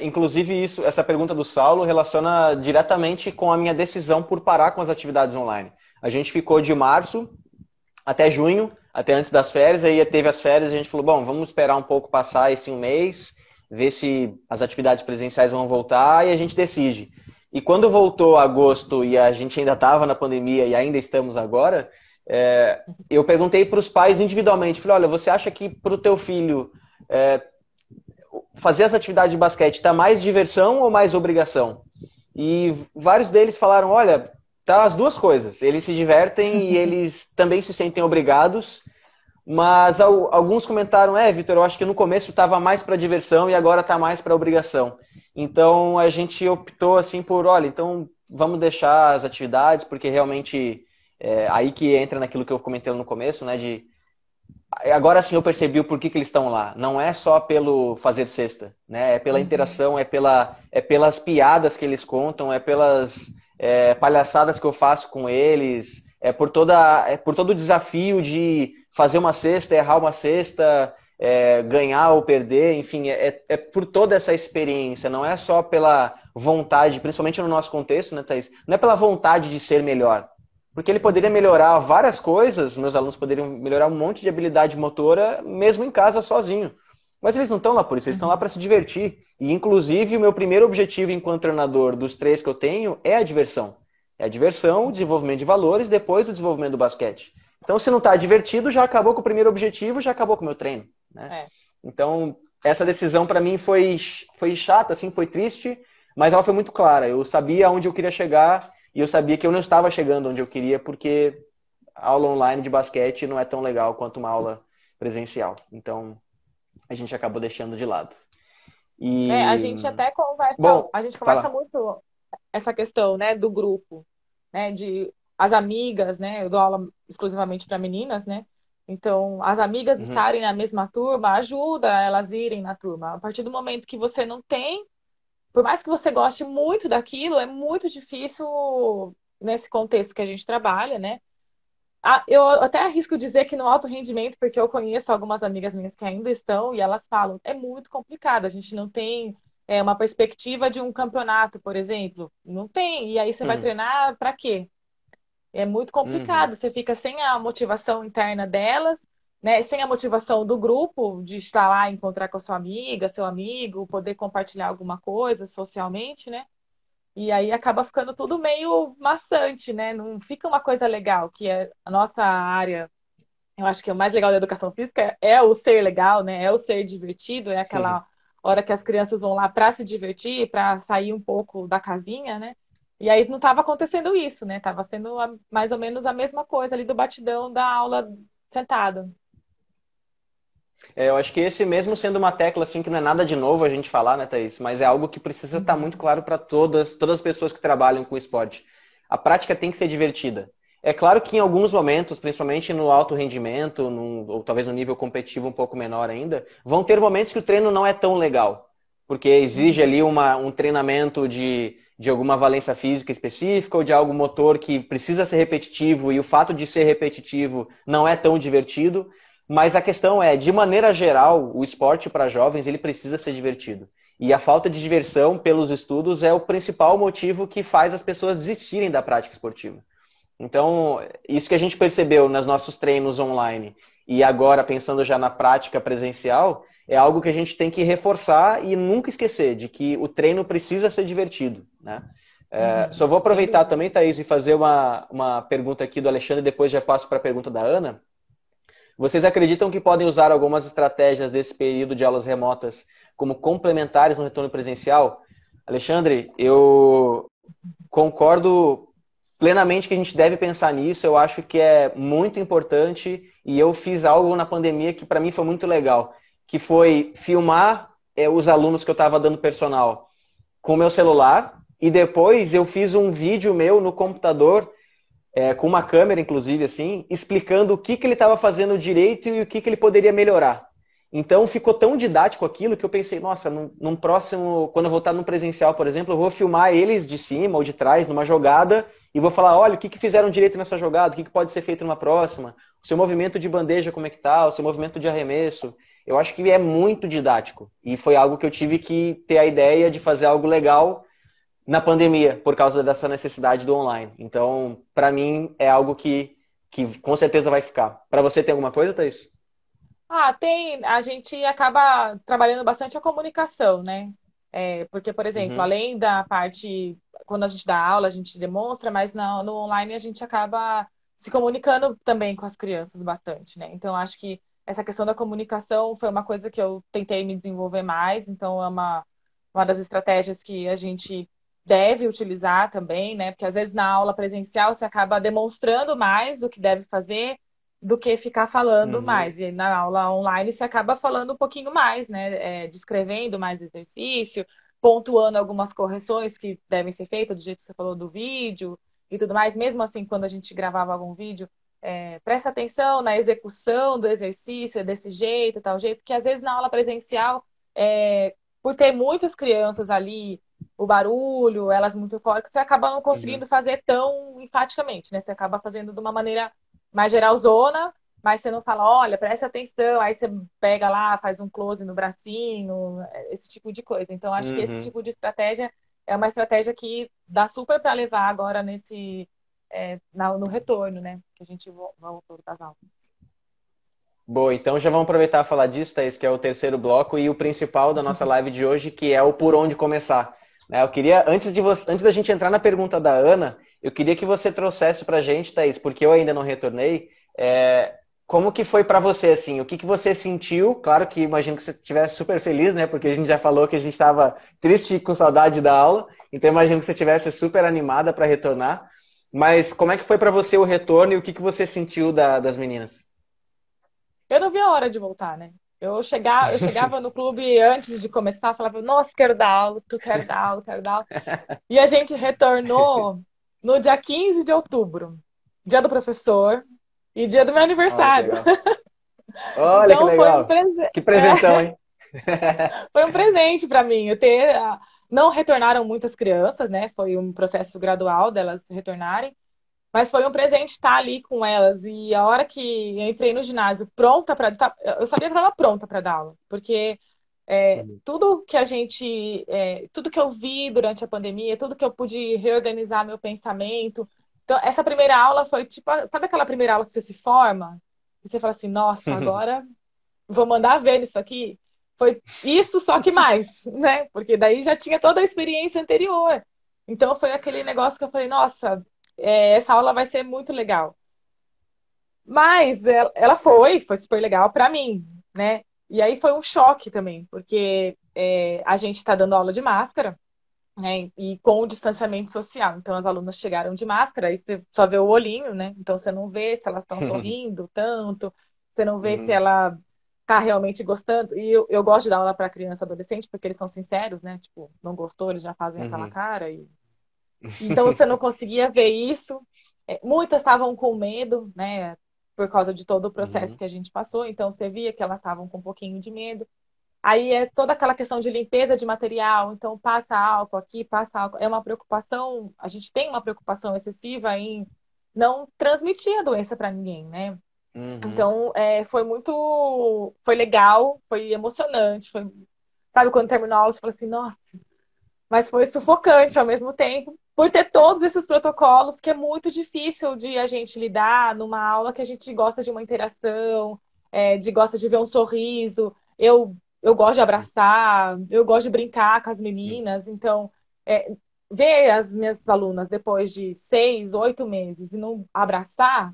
Inclusive, essa pergunta do Saulo relaciona diretamente com a minha decisão por parar com as atividades online. A gente ficou de março até junho, até antes das férias, aí teve as férias e a gente falou, bom, vamos esperar um pouco passar esse um mês, ver se as atividades presenciais vão voltar e a gente decide. E quando voltou agosto e a gente ainda estava na pandemia e ainda estamos agora, eu perguntei para os pais individualmente, falei, olha, você acha que para o teu filho fazer as atividades de basquete está mais diversão ou mais obrigação? E vários deles falaram, olha, tá as duas coisas. Eles se divertem e eles também se sentem obrigados, mas alguns comentaram, Vitor, eu acho que no começo estava mais para diversão e agora está mais para obrigação. Então a gente optou assim por, olha, então vamos deixar as atividades, porque realmente aí que entra naquilo que eu comentei no começo, né, de agora sim eu percebi o porquê que eles estão lá. Não é só pelo fazer cesta, né? É pela Uhum. interação, é pelas piadas que eles contam, é pelas palhaçadas que eu faço com eles, é por todo o desafio de fazer uma cesta, errar uma cesta, ganhar ou perder, enfim, é por toda essa experiência. Não é só pela vontade, principalmente no nosso contexto, né, Thaís? Não é pela vontade de ser melhor. Porque ele poderia Uhum. melhorar várias coisas, meus alunos poderiam melhorar um monte de habilidade motora, mesmo em casa, sozinho. Mas eles não estão lá por isso, eles estão lá Uhum. para se divertir. E, inclusive, o meu primeiro objetivo enquanto treinador dos três que eu tenho é a diversão. É a diversão, o desenvolvimento de valores, depois o desenvolvimento do basquete. Então, se não está divertido, já acabou com o primeiro objetivo, já acabou com o meu treino. Né? É. Então, essa decisão para mim foi chata, assim, foi triste, mas ela foi muito clara. Eu sabia onde eu queria chegar e eu sabia que eu não estava chegando onde eu queria porque a aula online de basquete não é tão legal quanto uma aula presencial. Então, a gente acabou deixando de lado. A E, gente até conversa, bom, a gente conversa fala. muito essa questão, né, do grupo, né, de as amigas, né, eu dou aula exclusivamente para meninas, né, então as amigas Uhum, estarem na mesma turma ajuda elas irem na turma. A partir do momento que você não tem, por mais que você goste muito daquilo, é muito difícil nesse contexto que a gente trabalha, né. Eu até arrisco dizer que no alto rendimento, porque eu conheço algumas amigas minhas que ainda estão e elas falam, é muito complicado, a gente não tem uma perspectiva de um campeonato, por exemplo. Não tem. E aí você vai uhum, treinar para quê? É muito uhum, complicado. Você fica sem a motivação interna delas, né? Sem a motivação do grupo de estar lá, encontrar com a sua amiga, seu amigo, poder compartilhar alguma coisa socialmente, né? E aí acaba ficando tudo meio maçante, né? Não fica uma coisa legal, que é a nossa área. Eu acho que o mais legal da educação física é o ser legal, né? É o ser divertido, é uhum. aquela hora que as crianças vão lá para se divertir, para sair um pouco da casinha, né? E aí não estava acontecendo isso, né? Tava sendo mais ou menos a mesma coisa ali do batidão da aula sentado. Eu acho que esse mesmo sendo uma tecla assim que não é nada de novo a gente falar, né, Thaís? Mas é algo que precisa estar muito Uhum. claro para todas as pessoas que trabalham com esporte. A prática tem que ser divertida. É claro que em alguns momentos, principalmente no alto rendimento, ou talvez no nível competitivo um pouco menor ainda, vão ter momentos que o treino não é tão legal, porque exige Uhum. ali um treinamento de alguma valência física específica ou de algo motor que precisa ser repetitivo e o fato de ser repetitivo não é tão divertido. Mas a questão é, de maneira geral, o esporte para jovens ele precisa ser divertido. E a falta de diversão, pelos estudos, é o principal motivo que faz as pessoas desistirem da prática esportiva. Então, isso que a gente percebeu nos nossos treinos online e agora pensando já na prática presencial, é algo que a gente tem que reforçar e nunca esquecer de que o treino precisa ser divertido, né? Uhum. Só vou Sem aproveitar dúvida. também, Thaís, e fazer uma pergunta aqui do Alexandre, e depois já passo para a pergunta da Ana. Vocês acreditam que podem usar algumas estratégias desse período de aulas remotas como complementares no retorno presencial? Alexandre, eu concordo plenamente que a gente deve pensar nisso. Eu acho que é muito importante e eu fiz algo na pandemia que para mim foi muito legal, que foi filmar os alunos que eu estava dando personal com o meu celular e depois eu fiz um vídeo meu no computador, com uma câmera, inclusive, assim, explicando o que, que ele estava fazendo direito e o que, que ele poderia melhorar. Então ficou tão didático aquilo que eu pensei, nossa, num próximo, quando eu voltar no presencial, por exemplo, eu vou filmar eles de cima ou de trás, numa jogada, e vou falar, olha, o que, que fizeram direito nessa jogada, o que, que pode ser feito numa próxima, o seu movimento de bandeja, como é que tá, o seu movimento de arremesso. Eu acho que é muito didático. E foi algo que eu tive que ter a ideia de fazer algo legal na pandemia, por causa dessa necessidade do online. Então, para mim, é algo que com certeza vai ficar. Para você tem alguma coisa, Thaís? Ah, tem. A gente acaba trabalhando bastante a comunicação, né? Porque, por exemplo, Uhum, além da parte, quando a gente dá aula, a gente demonstra, mas no online a gente acaba se comunicando também com as crianças bastante, né? Então, acho que essa questão da comunicação foi uma coisa que eu tentei me desenvolver mais, então é uma das estratégias que a gente deve utilizar também, né? Porque às vezes na aula presencial você acaba demonstrando mais o que deve fazer do que ficar falando uhum, mais. E na aula online você acaba falando um pouquinho mais, né? Descrevendo mais exercício, pontuando algumas correções que devem ser feitas, do jeito que você falou do vídeo e tudo mais. Mesmo assim, quando a gente gravava algum vídeo, presta atenção na execução do exercício, é desse jeito, tal jeito, que às vezes na aula presencial, por ter muitas crianças ali, o barulho, elas muito fortes, você acaba não uhum. conseguindo fazer tão enfaticamente, né? Você acaba fazendo de uma maneira mais geralzona, mas você não fala, olha, presta atenção, aí você pega lá, faz um close no bracinho, esse tipo de coisa. Então, acho que esse Uhum. tipo de estratégia é uma estratégia que dá super para levar agora no retorno, né? Que a gente voltou das aulas. Boa, então já vamos aproveitar e falar disso, Thaís, que é o terceiro bloco e o principal da nossa live de hoje, que é o por onde começar. Né, eu queria, antes da gente entrar na pergunta da Ana, eu queria que você trouxesse pra gente, Thaís, porque eu ainda não retornei, como que foi pra você, assim, o que que você sentiu? Claro que imagino que você estivesse super feliz, né, porque a gente já falou que a gente estava triste e com saudade da aula, então imagino que você estivesse super animada para retornar, mas como é que foi pra você o retorno e o que que você sentiu das meninas? Eu não vi a hora de voltar, né? Eu chegava no clube antes de começar, falava, nossa, quero dar aula, tu quero dar aula, quero dar aula. E a gente retornou no dia 15 de outubro, dia do professor e dia do meu Olha que aniversário. legal. Olha que Então legal. Que presentão, hein? foi um presente para mim. Não retornaram muitas crianças, né? Foi um processo gradual delas retornarem, mas foi um presente estar ali com elas. E a hora que eu entrei no ginásio pronta para, eu sabia que eu estava pronta para dar aula, porque tudo que tudo que eu vi durante a pandemia, tudo que eu pude reorganizar meu pensamento. Então, essa primeira aula foi tipo, sabe aquela primeira aula que você se forma? E você fala assim, nossa, agora vou mandar ver nisso aqui. Foi isso, só que mais, né? Porque daí já tinha toda a experiência anterior. Então foi aquele negócio que eu falei, nossa, essa aula vai ser muito legal. Mas ela foi super legal para mim, né? E aí foi um choque também, porque a gente está dando aula de máscara, né? E com o distanciamento social. Então as alunas chegaram de máscara, aí você só vê o olhinho, né? Então você não vê se elas estão sorrindo tanto, você não vê se Uhum, ela tá realmente gostando. E eu gosto de dar aula para criança e adolescente, porque eles são sinceros, né? Tipo, não gostou, eles já fazem aquela uhum. cara. Então você não conseguia ver isso. Muitas estavam com medo, né? Por causa de todo o processo Uhum, que a gente passou. Então você via que elas estavam com um pouquinho de medo. Aí é toda aquela questão de limpeza de material, então passa álcool aqui, passa álcool. É uma preocupação, a gente tem uma preocupação excessiva em não transmitir a doença para ninguém, né? uhum. Então, foi legal, foi emocionante, sabe, quando terminou a aula, você fala assim, nossa, mas foi sufocante ao mesmo tempo, por ter todos esses protocolos que é muito difícil de a gente lidar numa aula que a gente gosta de uma interação, gosta de ver um sorriso. Eu gosto de abraçar, eu gosto de brincar com as meninas, então é, ver as minhas alunas depois de 6, 8 meses e não abraçar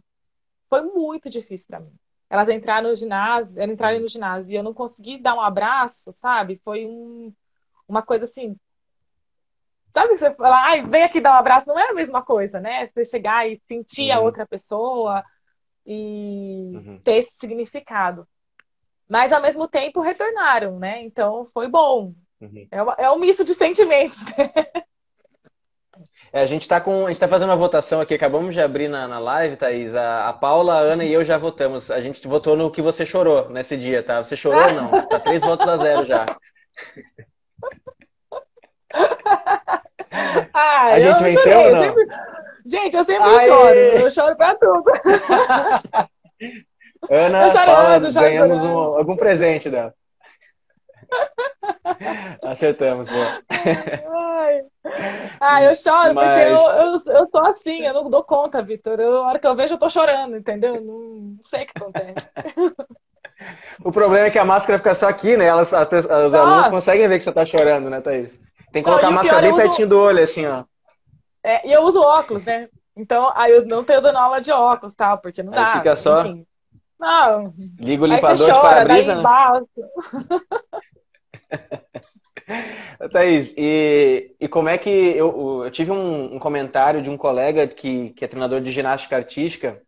foi muito difícil para mim. Elas entrarem Uhum. no ginásio e eu não consegui dar um abraço, sabe? Uma coisa assim Sabe que você fala, ai, vem aqui dar um abraço, não é a mesma coisa, né? Você chegar e sentir a Uhum, outra pessoa e uhum, ter esse significado. Mas ao mesmo tempo retornaram, né? Então foi bom. uhum. É um misto de sentimentos. A gente tá fazendo uma votação aqui, acabamos de abrir na live, Thaís. A Paula, a Ana e eu já votamos. A gente votou no que você chorou nesse dia, tá? Você chorou? Não. Tá 3 votos a 0 já. Ah, A gente eu venceu ou chorei. não? Gente, eu sempre choro. Aê! Eu choro pra tudo. Eu Ana, Paula, chorando, ganhamos chorando. algum presente dela. Acertamos, boa. Ai. Ah, eu choro porque Mas eu tô assim, eu não dou conta, Vitor. A hora que eu vejo, eu tô chorando, entendeu? Não sei o que acontece. o problema é que a máscara fica só aqui, né? Os alunos Nossa! conseguem ver que você tá chorando, né, Thaís? Tem que Não, colocar a e o máscara pior, bem pertinho do olho, assim, ó. e eu uso óculos, né? Então, aí eu não tenho dando aula de óculos, tal, porque não Aí dá, fica só, enfim. Não, liga o aí você limpador de chora, daí para-brisa, né? embaixo. Thaís, e como é que eu tive um comentário de um colega que é treinador de ginástica artística,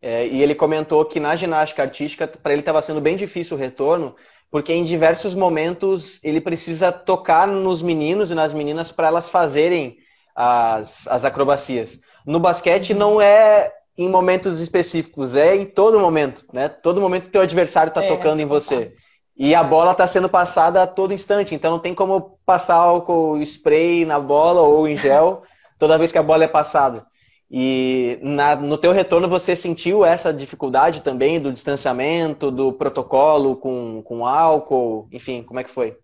e ele comentou que na ginástica artística, para ele estava sendo bem difícil o retorno, porque em diversos momentos ele precisa tocar nos meninos e nas meninas para elas fazerem as acrobacias. No basquete Uhum. não é em momentos específicos, é em todo momento, né? Todo momento que teu adversário está É, tocando em total. você. E a bola está sendo passada a todo instante, então não tem como passar álcool spray na bola ou em gel toda vez que a bola é passada. E no teu retorno você sentiu essa dificuldade também do distanciamento, do protocolo com álcool, enfim, como é que foi?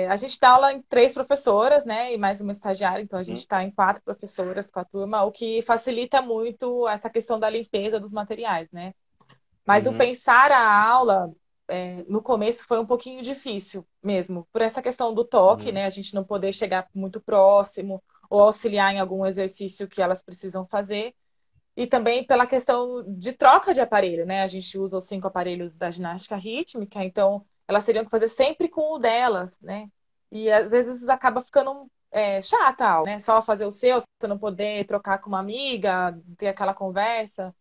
A gente dá aula em 3 professoras, né? E mais uma estagiária, então a gente Uhum, está em 4 professoras com a turma, o que facilita muito essa questão da limpeza dos materiais, né? Mas o uhum, pensar a aula no começo foi um pouquinho difícil mesmo, por essa questão do toque, uhum, né? A gente não poder chegar muito próximo ou auxiliar em algum exercício que elas precisam fazer. E também pela questão de troca de aparelho, né? A gente usa os 5 aparelhos da ginástica rítmica, então elas teriam que fazer sempre com o delas, né? E às vezes acaba ficando chata a aula, né? Só fazer o seu, você não poder trocar com uma amiga, ter aquela conversa.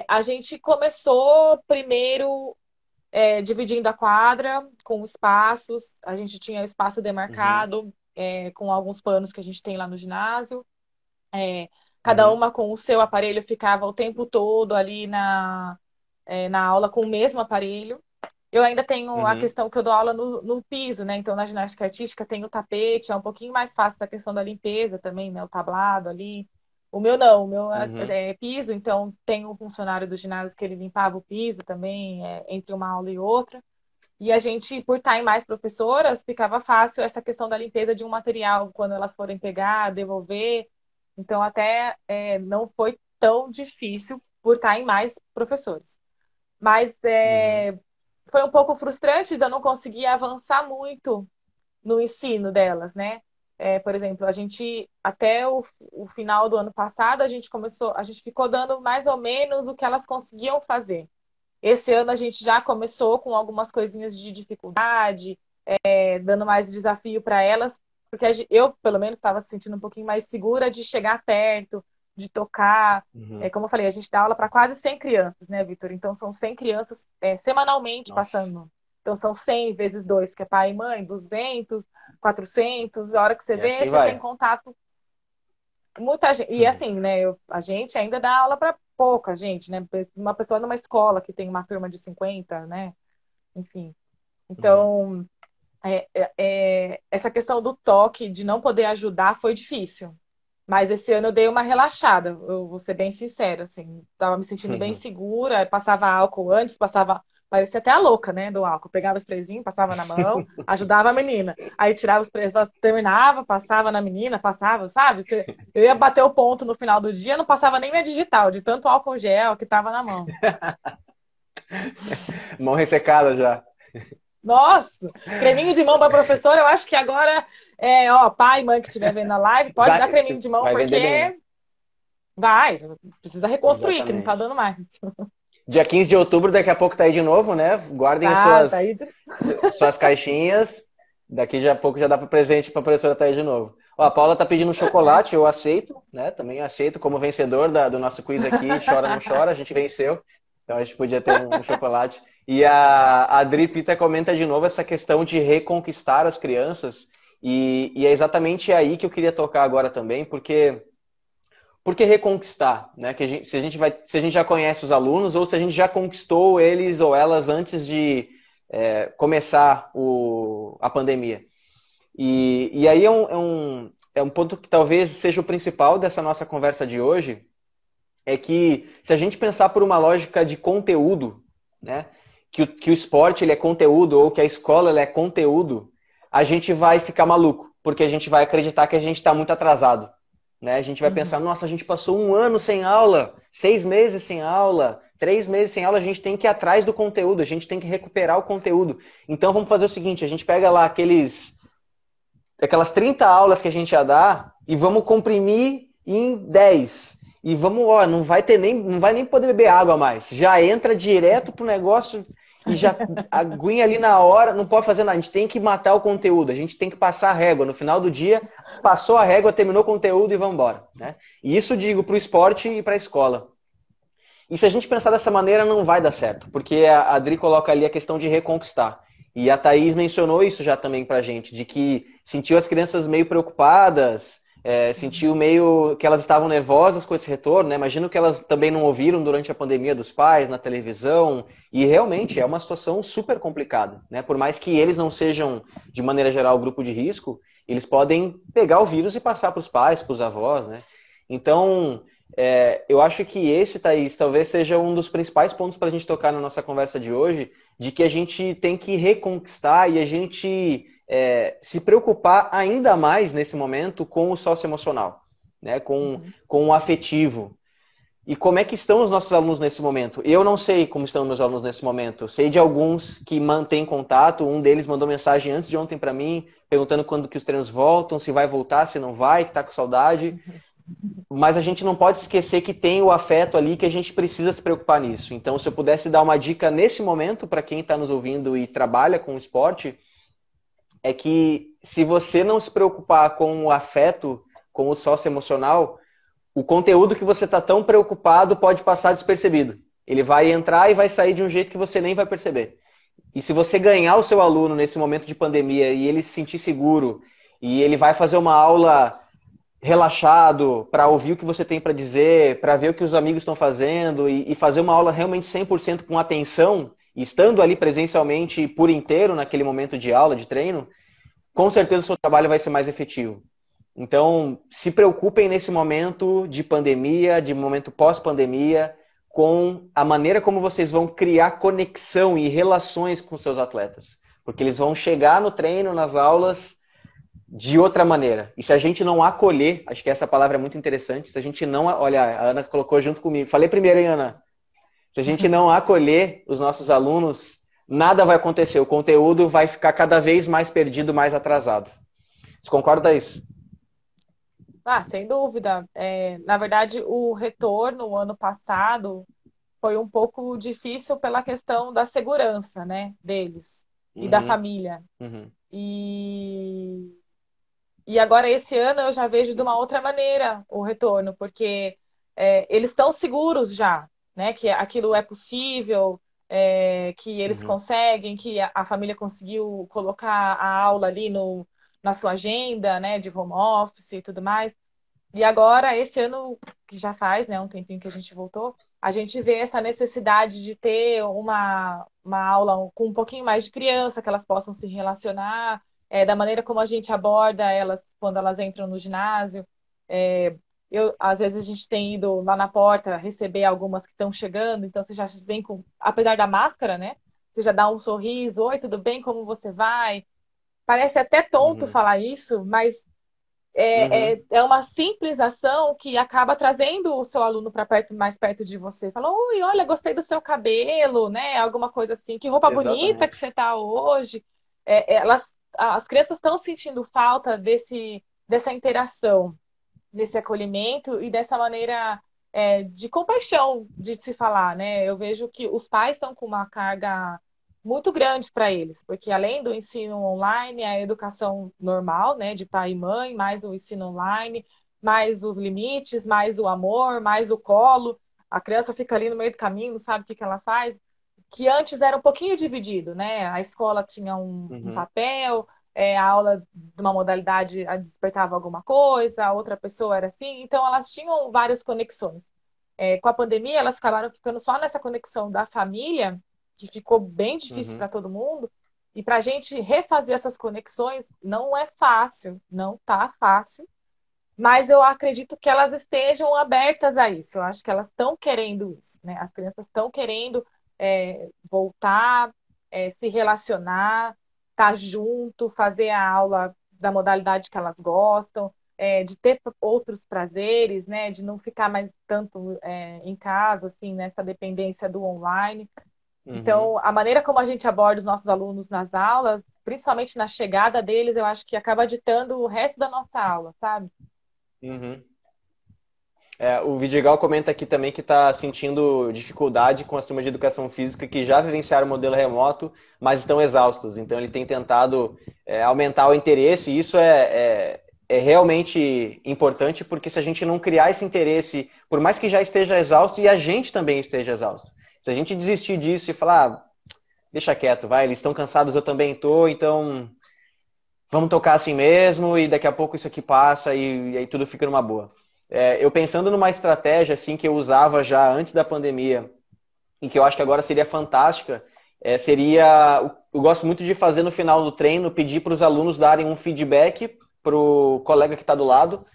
A gente começou primeiro dividindo a quadra com espaços, a gente tinha espaço uhum, demarcado, com alguns panos que a gente tem lá no ginásio. É, cada uhum, uma com o seu aparelho ficava o tempo todo ali na aula com o mesmo aparelho. Eu ainda tenho a uhum, questão que eu dou aula no piso, né? Então, na ginástica artística tem o tapete, é um pouquinho mais fácil a questão da limpeza também, né? O tablado ali. O meu não, o meu uhum, é piso, então tem um funcionário do ginásio que ele limpava o piso também, entre uma aula e outra. E a gente, por estar em mais professoras, ficava fácil essa questão da limpeza de um material, quando elas forem pegar, devolver. Então, até não foi tão difícil por estar em mais professores. Mas uhum, foi um pouco frustrante de eu não conseguir avançar muito no ensino delas, né? Por exemplo, a gente, até o final do ano passado, a gente ficou dando mais ou menos o que elas conseguiam fazer. Esse ano a gente já começou com algumas coisinhas de dificuldade, dando mais desafio para elas, porque eu, pelo menos, estava se sentindo um pouquinho mais segura de chegar perto, de tocar. uhum. Como eu falei, a gente dá aula para quase 100 crianças, né, Vitor? Então, são 100 crianças semanalmente Nossa. passando. Então, são 100 vezes 2, que é pai e mãe, 200, 400. A hora que você E vê, assim você tem vai. contato muita gente. E Uhum, assim, né, a gente ainda dá aula para pouca gente, né? Uma pessoa numa escola que tem uma turma de 50, né? Enfim. uhum, Então, essa questão do toque, de não poder ajudar, foi difícil. Mas esse ano eu dei uma relaxada, eu vou ser bem sincera, assim, tava me sentindo bem uhum. segura, passava álcool antes, parecia até a louca, né, do álcool. Pegava o sprayzinho, passava na mão, ajudava a menina. Aí tirava os sprays, terminava, passava na menina, passava, sabe? Eu ia bater o ponto no final do dia, não passava nem na digital, de tanto álcool gel que tava na mão. Mão ressecada já. Nossa, creminho de mão para professora, eu acho que agora, pai e mãe que estiver vendo a live, pode dar Vai, creminho de mão, vai vender bem. porque vai, precisa reconstruir, que não tá Exatamente. dando mais. Dia 15 de outubro, daqui a pouco tá aí de novo, né? Guardem Tá aí. suas caixinhas. Daqui já a pouco já dá para presente para a professora Thaís de novo. Ó, a Paula tá pedindo um chocolate, eu aceito, né? Também aceito como vencedor do nosso quiz aqui, chora não chora, a gente venceu. Então a gente podia ter um chocolate. E a Adri Pita comenta de novo essa questão de reconquistar as crianças. E é exatamente aí que eu queria tocar agora também, porque por que reconquistar, né? Que se a gente já conhece os alunos ou se a gente já conquistou eles ou elas antes de começar a pandemia. E aí é um ponto que talvez seja o principal dessa nossa conversa de hoje, é que se a gente pensar por uma lógica de conteúdo, né? Que o esporte ele é conteúdo ou que a escola ela é conteúdo, a gente vai ficar maluco, porque a gente vai acreditar que a gente está muito atrasado. Né? A gente vai pensar, nossa, a gente passou um ano sem aula, 6 meses sem aula, 3 meses sem aula, a gente tem que ir atrás do conteúdo, a gente tem que recuperar o conteúdo. Então vamos fazer o seguinte, a gente pega lá aquelas 30 aulas que a gente ia dar e vamos comprimir em 10. E vamos, ó, não vai nem poder beber água mais. Já entra direto pro negócio e já aguinha ali na hora, não pode fazer nada. A gente tem que matar o conteúdo, a gente tem que passar a régua. No final do dia, passou a régua, terminou o conteúdo e vamos embora. Né? E isso digo para o esporte e para a escola. E se a gente pensar dessa maneira, não vai dar certo, porque a Adri coloca ali a questão de reconquistar. E a Thaís mencionou isso já também pra gente, de que sentiu as crianças meio preocupadas, sentiu meio que elas estavam nervosas com esse retorno, né? Imagino que elas também não ouviram durante a pandemia dos pais, na televisão, e realmente é uma situação super complicada, né? Por mais que eles não sejam, de maneira geral, grupo de risco, eles podem pegar o vírus e passar para os pais, para os avós, né? Então, eu acho que esse, Thaís, talvez seja um dos principais pontos para a gente tocar na nossa conversa de hoje, de que a gente tem que reconquistar e a gente se preocupar ainda mais nesse momento com o socioemocional, né? Com o afetivo. E como é que estão os nossos alunos nesse momento? Eu não sei como estão meus alunos nesse momento. Eu sei de alguns que mantêm contato. Um deles mandou mensagem antes de ontem para mim, perguntando quando que os treinos voltam, se vai voltar, se não vai, que está com saudade. Mas a gente não pode esquecer que tem o afeto ali que a gente precisa se preocupar nisso. Então, se eu pudesse dar uma dica nesse momento para quem está nos ouvindo e trabalha com o esporte, é que se você não se preocupar com o afeto, com o socioemocional, o conteúdo que você está tão preocupado pode passar despercebido. Ele vai entrar e vai sair de um jeito que você nem vai perceber. E se você ganhar o seu aluno nesse momento de pandemia e ele se sentir seguro e ele vai fazer uma aula relaxado, para ouvir o que você tem para dizer, para ver o que os amigos estão fazendo e fazer uma aula realmente 100% com atenção, estando ali presencialmente por inteiro naquele momento de aula, de treino, com certeza o seu trabalho vai ser mais efetivo. Então, se preocupem nesse momento de pandemia, de momento pós-pandemia, com a maneira como vocês vão criar conexão e relações com seus atletas. Porque eles vão chegar no treino, nas aulas, de outra maneira. E se a gente não acolher, acho que essa palavra é muito interessante, se a gente não... Olha, a Ana colocou junto comigo. Falei primeiro, hein, Ana? Se a gente não acolher os nossos alunos, nada vai acontecer. O conteúdo vai ficar cada vez mais perdido, mais atrasado. Você concorda isso? Ah, sem dúvida. Na verdade, o retorno, o ano passado, foi um pouco difícil pela questão da segurança, né, deles e da Uhum, família. uhum, E, e agora, esse ano, eu já vejo de uma outra maneira o retorno, porque eles estão seguros já, né, que aquilo é possível, que eles uhum. conseguem, que a família conseguiu colocar a aula ali na sua agenda, né, de home office e tudo mais. E agora, esse ano, que já faz, né, um tempinho que a gente voltou, a gente vê essa necessidade de ter uma aula com um pouquinho mais de criança, que elas possam se relacionar, da maneira como a gente aborda elas quando elas entram no ginásio. Às vezes a gente tem ido lá na porta receber algumas que estão chegando, então você já vem com, apesar da máscara, né? Você já dá um sorriso, oi, tudo bem? Como você vai? Parece até tonto Uhum, falar isso, mas uhum, é uma simples ação que acaba trazendo o seu aluno para perto, mais perto de você. Fala, oi, olha, gostei do seu cabelo, né? Alguma coisa assim. Que roupa bonita que exatamente. você tá hoje. As crianças estão sentindo falta dessa interação, desse acolhimento e dessa maneira de compaixão de se falar, né? Eu vejo que os pais estão com uma carga muito grande para eles, porque além do ensino online, a educação normal, né, de pai e mãe, mais o ensino online, mais os limites, mais o amor, mais o colo, a criança fica ali no meio do caminho, não sabe o que que ela faz, que antes era um pouquinho dividido, né? A escola tinha um Uhum. papel, a aula de uma modalidade despertava alguma coisa, a outra pessoa era assim, então elas tinham várias conexões. Com a pandemia, elas acabaram ficando só nessa conexão da família, que ficou bem difícil Uhum. para todo mundo. E para a gente refazer essas conexões não é fácil, não tá fácil, mas eu acredito que elas estejam abertas a isso. Eu acho que elas estão querendo isso, né? As crianças estão querendo voltar, se relacionar, estar junto, fazer a aula da modalidade que elas gostam, de ter outros prazeres, né? De não ficar mais tanto em casa, assim, nessa dependência do online. Uhum. Então, a maneira como a gente aborda os nossos alunos nas aulas, principalmente na chegada deles, eu acho que acaba ditando o resto da nossa aula, sabe? Uhum. O Vidigal comenta aqui também que está sentindo dificuldade com as turmas de educação física que já vivenciaram o modelo remoto, mas estão exaustos. Então ele tem tentado aumentar o interesse, e isso é realmente importante, porque se a gente não criar esse interesse, por mais que já esteja exausto, e a gente também esteja exausto, se a gente desistir disso e falar, deixa quieto, vai, eles estão cansados, eu também estou, então vamos tocar assim mesmo e daqui a pouco isso aqui passa e aí tudo fica numa boa. Eu pensando numa estratégia assim que eu usava já antes da pandemia e que eu acho que agora seria fantástica, eu gosto muito de fazer no final do treino, pedir para os alunos darem um feedback para o colega que está do lado,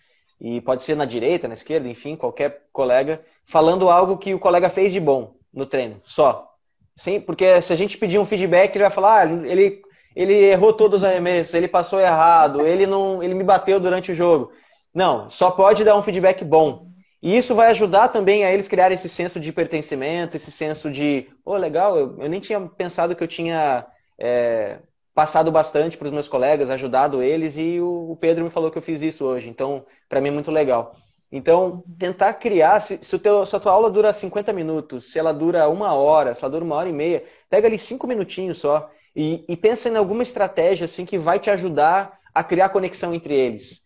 e pode ser na direita, na esquerda, enfim, qualquer colega, falando algo que o colega fez de bom no treino, só. Sim, porque se a gente pedir um feedback, ele vai falar, ele errou todos os arremessos, ele passou errado, ele me bateu durante o jogo. Não, só pode dar um feedback bom. E isso vai ajudar também a eles criarem esse senso de pertencimento, esse senso de, oh, legal, eu nem tinha pensado que eu tinha é, passado bastante para os meus colegas, ajudado eles, e o Pedro me falou que eu fiz isso hoje. Então, para mim é muito legal. Então, tentar criar, se a tua aula dura 50 minutos, se ela dura uma hora, se ela dura uma hora e meia, pega ali 5 minutinhos só e pensa em alguma estratégia assim que vai te ajudar a criar conexão entre eles.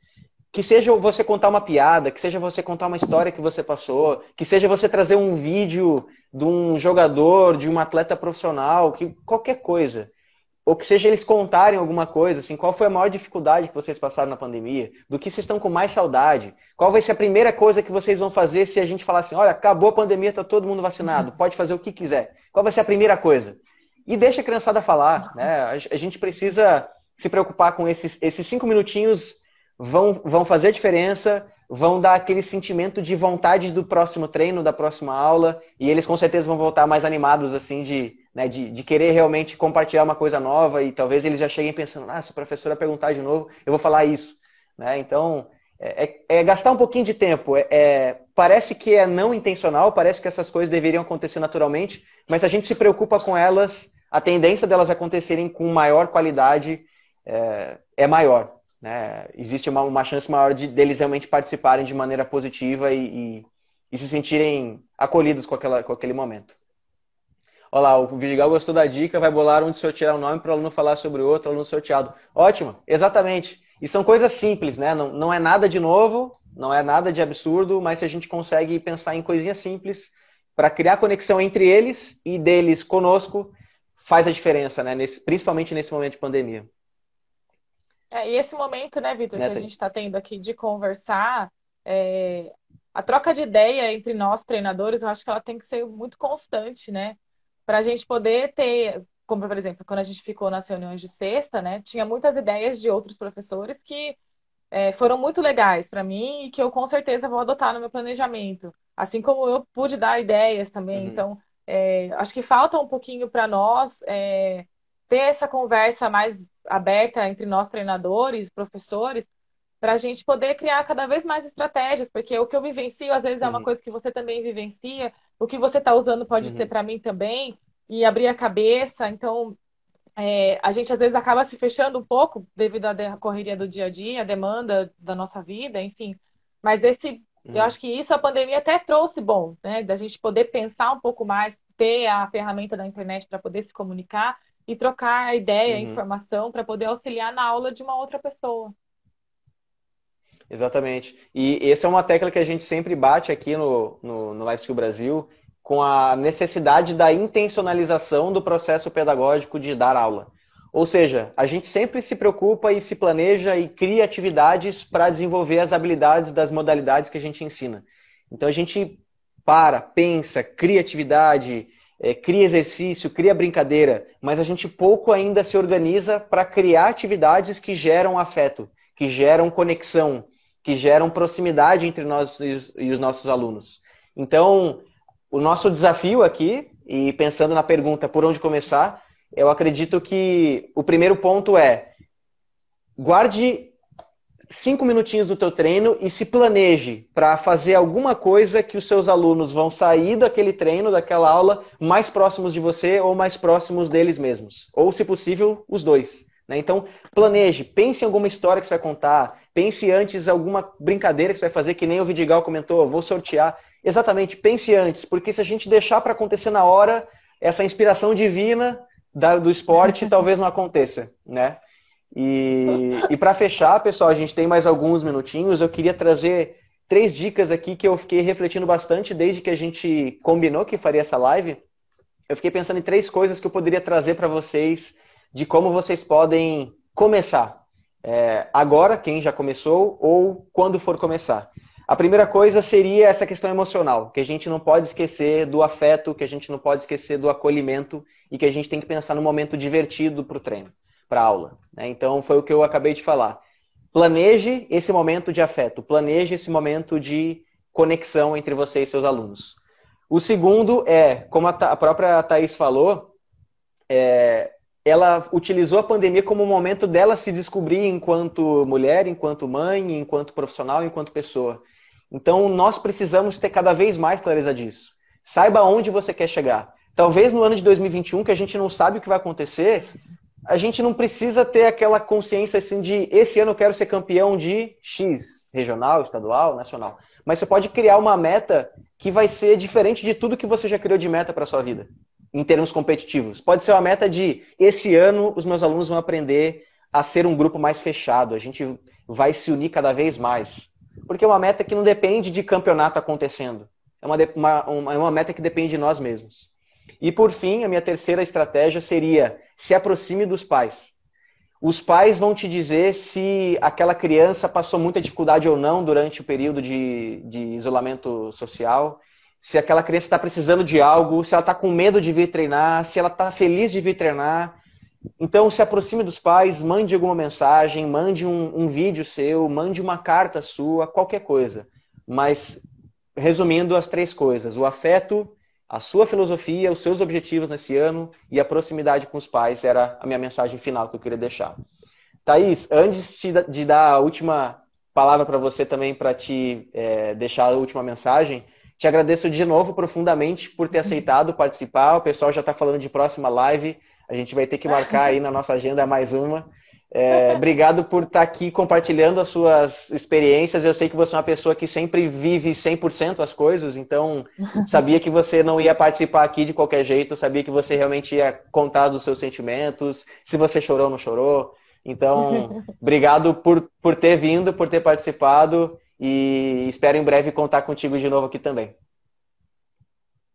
Que seja você contar uma piada, que seja você contar uma história que você passou, que seja você trazer um vídeo de um jogador, de um atleta profissional, qualquer coisa. Ou que seja eles contarem alguma coisa, assim, qual foi a maior dificuldade que vocês passaram na pandemia? Do que vocês estão com mais saudade? Qual vai ser a primeira coisa que vocês vão fazer se a gente falar assim, olha, acabou a pandemia, tá todo mundo vacinado, pode fazer o que quiser. Qual vai ser a primeira coisa? E deixa a criançada falar, né? A gente precisa se preocupar com esses 5 minutinhos vão fazer a diferença, vão dar aquele sentimento de vontade do próximo treino, da próxima aula, e eles com certeza vão voltar mais animados, assim, de querer realmente compartilhar uma coisa nova, e talvez eles já cheguem pensando, se a professora perguntar de novo, eu vou falar isso. Né? Então, gastar um pouquinho de tempo. Parece que é não intencional, parece que essas coisas deveriam acontecer naturalmente, mas se a gente se preocupa com elas, a tendência delas acontecerem com maior qualidade é maior. Né? Existe uma chance maior deles realmente participarem de maneira positiva e se sentirem acolhidos com aquele momento. Olha lá, o Vidigal gostou da dica, vai bolar onde sortear o nome para o aluno falar sobre o outro aluno sorteado. Ótimo, exatamente. E são coisas simples, né? Não é nada de novo, não é nada de absurdo, mas se a gente consegue pensar em coisinhas simples para criar conexão entre eles e deles conosco, faz a diferença, né? Principalmente nesse momento de pandemia. E esse momento, né, Vitor, que Né, a gente Thaís? está tendo aqui de conversar, a troca de ideia entre nós treinadores, eu acho que ela tem que ser muito constante, né? Para a gente poder ter, como por exemplo, quando a gente ficou nas reuniões de sexta, né, tinha muitas ideias de outros professores que foram muito legais para mim e que eu com certeza vou adotar no meu planejamento. Assim como eu pude dar ideias também. Uhum. Então, acho que falta um pouquinho para nós ter essa conversa mais aberta entre nós treinadores, professores, para a gente poder criar cada vez mais estratégias, porque o que eu vivencio às vezes é uma Uhum. coisa que você também vivencia, o que você está usando pode ser Uhum. para mim também, e abrir a cabeça. Então, a gente às vezes acaba se fechando um pouco devido à correria do dia a dia, a demanda da nossa vida, enfim. Mas eu Uhum. acho que isso a pandemia até trouxe bom, né? Da gente poder pensar um pouco mais, ter a ferramenta da internet para poder se comunicar e trocar ideia, Uhum. informação para poder auxiliar na aula de uma outra pessoa. Exatamente. E essa é uma tecla que a gente sempre bate aqui no Life Skill Brasil, com a necessidade da intencionalização do processo pedagógico de dar aula. Ou seja, a gente sempre se preocupa e se planeja e cria atividades para desenvolver as habilidades das modalidades que a gente ensina. Então a gente pensa, cria atividade, cria exercício, cria brincadeira, mas a gente pouco ainda se organiza para criar atividades que geram afeto, que geram conexão, que geram proximidade entre nós e os nossos alunos. Então, o nosso desafio aqui, e pensando na pergunta por onde começar, eu acredito que o primeiro ponto é guarde 5 minutinhos do teu treino e se planeje para fazer alguma coisa que os seus alunos vão sair daquele treino, daquela aula, mais próximos de você ou mais próximos deles mesmos. Ou, se possível, os dois. Né? Então, planeje, pense em alguma história que você vai contar, pense antes alguma brincadeira que você vai fazer, que nem o Vidigal comentou, vou sortear. Exatamente, pense antes, porque se a gente deixar para acontecer na hora, essa inspiração divina do esporte talvez não aconteça, né? E para fechar, pessoal, a gente tem mais alguns minutinhos. Eu queria trazer 3 dicas aqui que eu fiquei refletindo bastante desde que a gente combinou que faria essa live. Eu fiquei pensando em 3 coisas que eu poderia trazer para vocês de como vocês podem começar. Agora, quem já começou, ou quando for começar. A primeira coisa seria essa questão emocional, que a gente não pode esquecer do afeto, que a gente não pode esquecer do acolhimento e que a gente tem que pensar no momento divertido para o treino, para a aula. Né? Então, foi o que eu acabei de falar. Planeje esse momento de afeto, planeje esse momento de conexão entre você e seus alunos. O segundo é, como a própria Thaís falou, ela utilizou a pandemia como um momento dela se descobrir enquanto mulher, enquanto mãe, enquanto profissional, enquanto pessoa. Então, nós precisamos ter cada vez mais clareza disso. Saiba onde você quer chegar. Talvez no ano de 2021, que a gente não sabe o que vai acontecer, a gente não precisa ter aquela consciência assim de esse ano eu quero ser campeão de X, regional, estadual, nacional. Mas você pode criar uma meta que vai ser diferente de tudo que você já criou de meta para sua vida, em termos competitivos. Pode ser uma meta de esse ano os meus alunos vão aprender a ser um grupo mais fechado, a gente vai se unir cada vez mais. Porque é uma meta que não depende de campeonato acontecendo. É uma meta que depende de nós mesmos. E por fim, a minha terceira estratégia seria se aproxime dos pais. Os pais vão te dizer se aquela criança passou muita dificuldade ou não durante o período de isolamento social, se aquela criança está precisando de algo, se ela está com medo de vir treinar, se ela está feliz de vir treinar. Então, se aproxime dos pais, mande alguma mensagem, mande um vídeo seu, mande uma carta sua, qualquer coisa. Mas, resumindo as 3 coisas, o afeto, a sua filosofia, os seus objetivos nesse ano e a proximidade com os pais era a minha mensagem final que eu queria deixar. Thaís, antes de dar a última palavra para você também, para te deixar a última mensagem, te agradeço de novo profundamente por ter aceitado participar. O pessoal já está falando de próxima live. A gente vai ter que marcar aí na nossa agenda mais uma. Obrigado por estar aqui compartilhando as suas experiências. Eu sei que você é uma pessoa que sempre vive 100% as coisas, então sabia que você não ia participar aqui de qualquer jeito, sabia que você realmente ia contar dos seus sentimentos, se você chorou ou não chorou. Então, obrigado por ter vindo, por ter participado e espero em breve contar contigo de novo aqui também.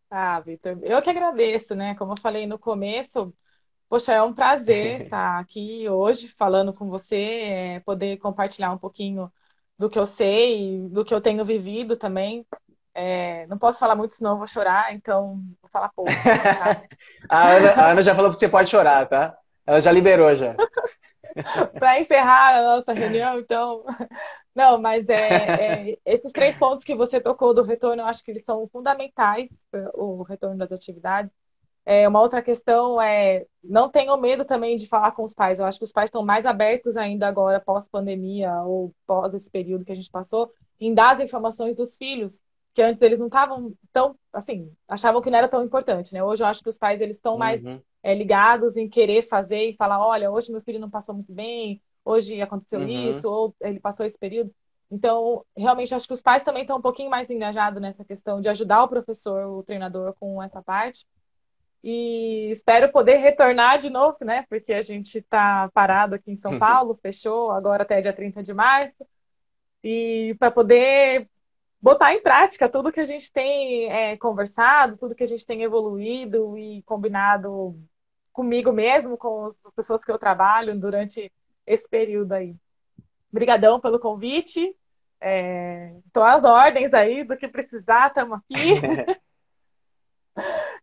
Ah, Vitor, eu que agradeço, né? Como eu falei no começo, poxa, é um prazer estar aqui hoje falando com você, poder compartilhar um pouquinho do que eu sei, do que eu tenho vivido também. Não posso falar muito, senão eu vou chorar, então vou falar pouco, tá? A Ana já falou que você pode chorar, tá? Ela já liberou já. Para encerrar a nossa reunião, então. Não, mas esses 3 pontos que você tocou do retorno, eu acho que eles são fundamentais para o retorno das atividades. Uma outra questão não tenham medo também de falar com os pais. Eu acho que os pais estão mais abertos ainda agora, pós-pandemia ou pós esse período que a gente passou, em dar as informações dos filhos, que antes eles não estavam tão, assim, achavam que não era tão importante, né? Hoje eu acho que os pais eles estão mais Uhum, ligados em querer fazer e falar, olha, hoje meu filho não passou muito bem, hoje aconteceu uhum. isso, ou ele passou esse período. Então, realmente, acho que os pais também estão um pouquinho mais engajados nessa questão de ajudar o professor, o treinador com essa parte. E espero poder retornar de novo, né? Porque a gente está parado aqui em São Paulo, fechou agora até dia 30 de março. E para poder botar em prática tudo que a gente tem conversado, tudo que a gente tem evoluído e combinado comigo mesmo, com as pessoas que eu trabalho durante esse período aí. Obrigadão pelo convite. Estou às ordens aí do que precisar, estamos aqui.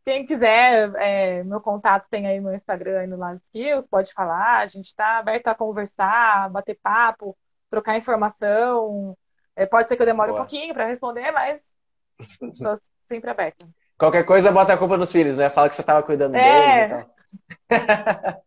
Quem quiser, meu contato tem aí no Instagram e no Live Skills, pode falar. A gente está aberto a conversar, bater papo, trocar informação. Pode ser que eu demore um Boa. pouquinho para responder, mas estou sempre aberta. Qualquer coisa, bota a culpa nos filhos, né? Fala que você estava cuidando deles e tal.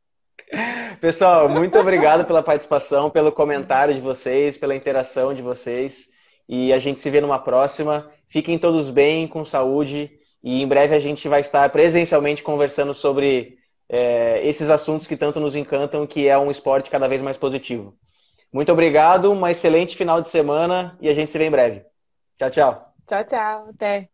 Pessoal, muito obrigado pela participação, pelo comentário de vocês, pela interação de vocês. E a gente se vê numa próxima. Fiquem todos bem, com saúde. E em breve a gente vai estar presencialmente conversando sobre esses assuntos que tanto nos encantam, que é um esporte cada vez mais positivo. Muito obrigado, um excelente final de semana e a gente se vê em breve. Tchau, tchau. Tchau, tchau. Até.